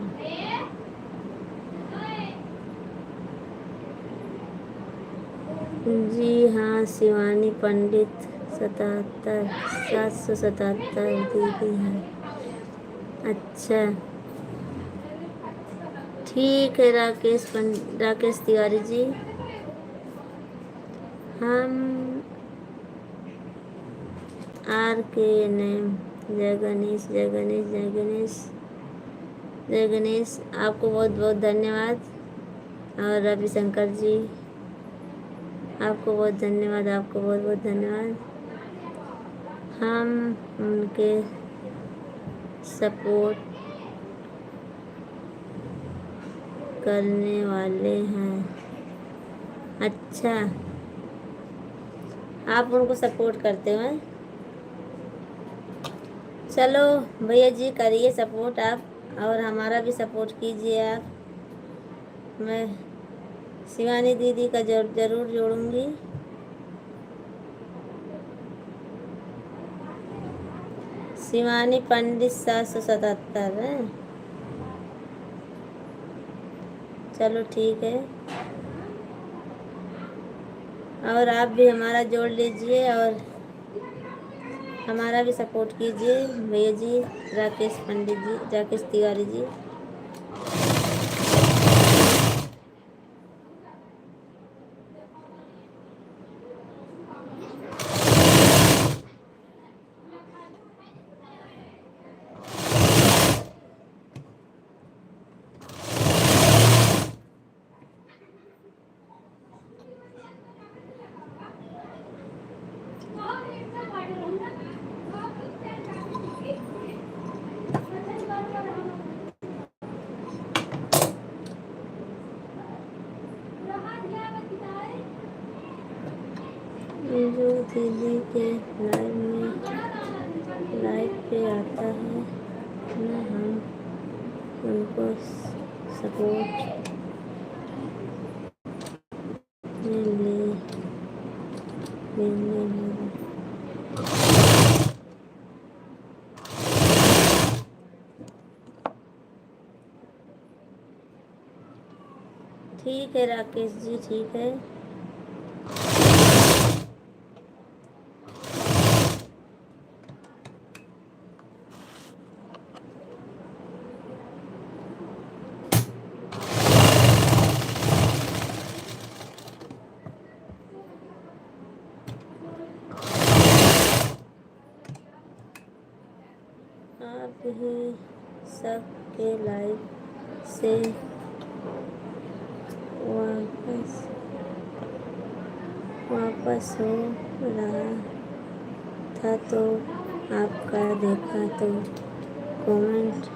जी हाँ शिवानी पंडित 77 777 दीदी है। अच्छा ठीक है राकेश तिवारी जी, हम आर के नेम जय गणेश जय गणेश जय गणेश जय गणेश। आपको बहुत बहुत धन्यवाद। और रविशंकर जी आपको बहुत धन्यवाद, आपको बहुत बहुत धन्यवाद। हम उनके सपोर्ट करने वाले हैं। अच्छा आप उनको सपोर्ट करते हो? चलो भैया जी करिए सपोर्ट आप, और हमारा भी सपोर्ट कीजिए आप। मैं शिवानी दीदी का जरूर जोड़ूंगी। शिवानी पंडित 777 है। चलो ठीक है, और आप भी हमारा जोड़ लीजिए और हमारा भी सपोर्ट कीजिए भैया जी, राकेश पंडित जी, राकेश तिवारी जी। जो दीदी के लाइव पे आता है ना, हम उनको सपोर्ट में लेंगे। ठीक है राकेश जी, ठीक है। आप ही सबके लाइव से वापस हो रहा था तो आपका देखा तो कमेंट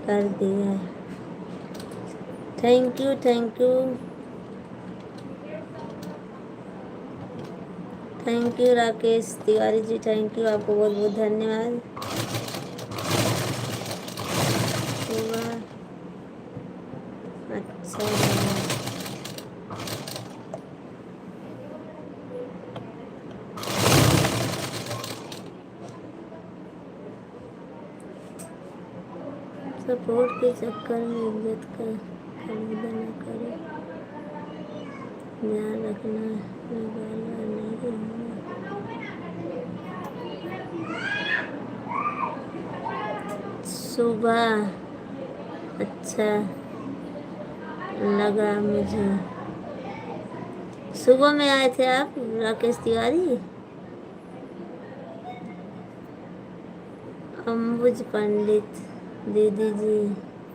कर दिया। Thank you, thank you, thank you Rakesh Tiwari ji, thank you, आपको बहुत बहुत धन्यवाद। अच्छा, सपोर्ट के चक्कर में इज्जत का खरीदा न करो, ध्यान रखना निकाला नहीं सुबह अच्छा लगा मुझे। सुबह में आए थे आप राकेश तिवारी? अंबुज पंडित दीदी जी,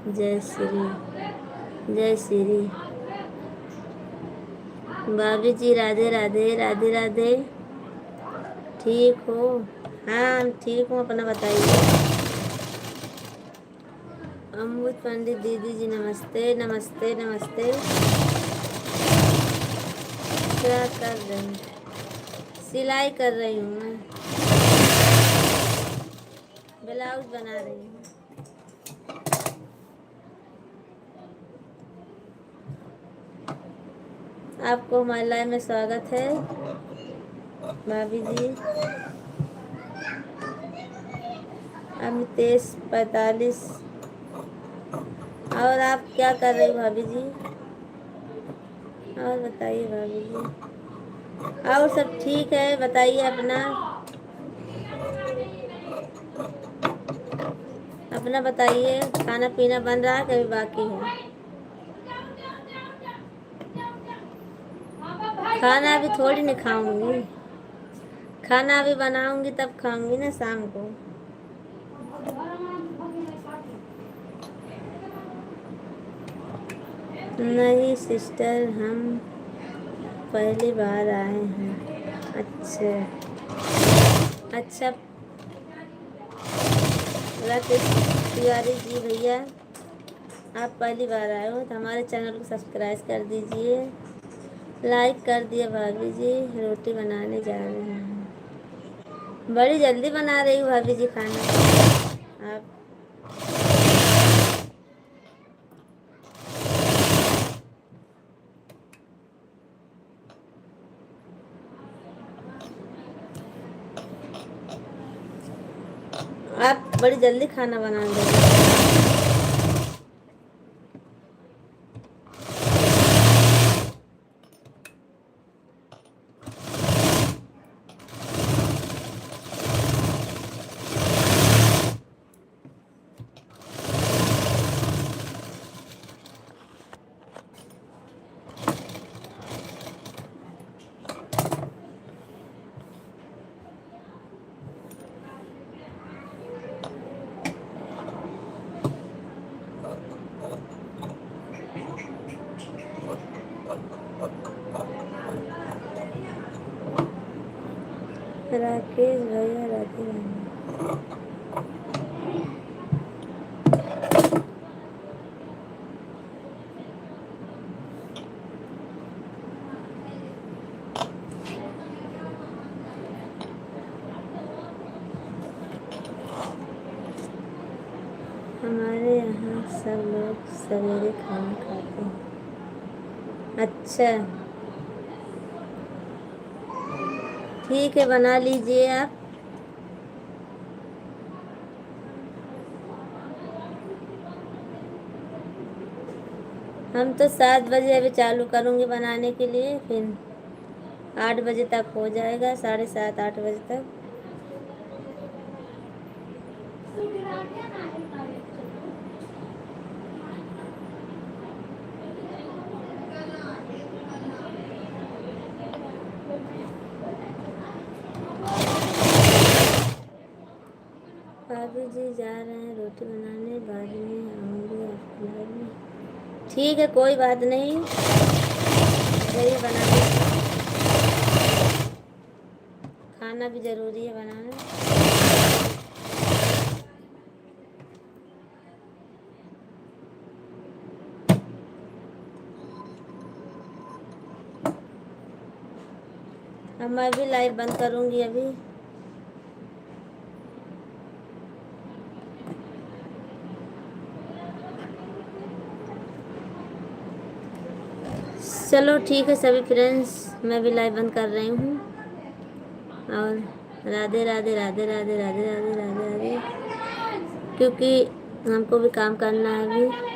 जय श्री भाभी जी, राधे राधे, राधे राधे। ठीक हो? हाँ ठीक हूँ, अपना बताइए। अंबुज पंडित दीदी जी, नमस्ते नमस्ते नमस्ते। क्या कर रही हूँ? सिलाई कर रही हूँ मैं, ब्लाउज बना रही हूँ। आपको हमारे लाइव में स्वागत है भाभी जी। अमितेश 45। और आप क्या कर रही हो भाभी जी? और बताइए भाभी जी, और सब ठीक है? बताइए अपना बताइए। खाना पीना बन रहा है कभी बाकी है? खाना अभी थोड़ी नहीं खाऊंगी, खाना अभी बनाऊंगी तब खाऊंगी ना शाम को। नहीं सिस्टर, हम पहली बार आए हैं। अच्छा अच्छा, राकेश तिवारी जी भैया, आप पहली बार आए हो तो हमारे चैनल को सब्सक्राइब कर दीजिए, लाइक कर दिए। भाभी जी रोटी बनाने जा रहे हैं, बड़ी जल्दी बना रही हूँ भाभी जी खाना। आप बड़ी जल्दी खाना बना दो। राकेश भैया राधे राधे। हमारे यहाँ सब लोग सवेरे खाना खाते हैं। अच्छा, ठीक है, बना लीजिए आप। हम तो 7 बजे अभी चालू करूँगी बनाने के लिए, फिर 8 बजे तक हो जाएगा, 7:30 8 बजे तक। भाभी जी जा रहे हैं रोटी बनाने, बाद में आऊँगी आपकी लाइव में। ठीक है, कोई बात नहीं, यही बनाने, खाना भी ज़रूरी है बनाना। अब मैं भी लाइव बंद करूँगी अभी। चलो ठीक है सभी फ्रेंड्स, मैं भी लाइव बंद कर रही हूँ। और राधे राधे राधे राधे राधे राधे राधे राधे, क्योंकि हमको भी काम करना है अभी।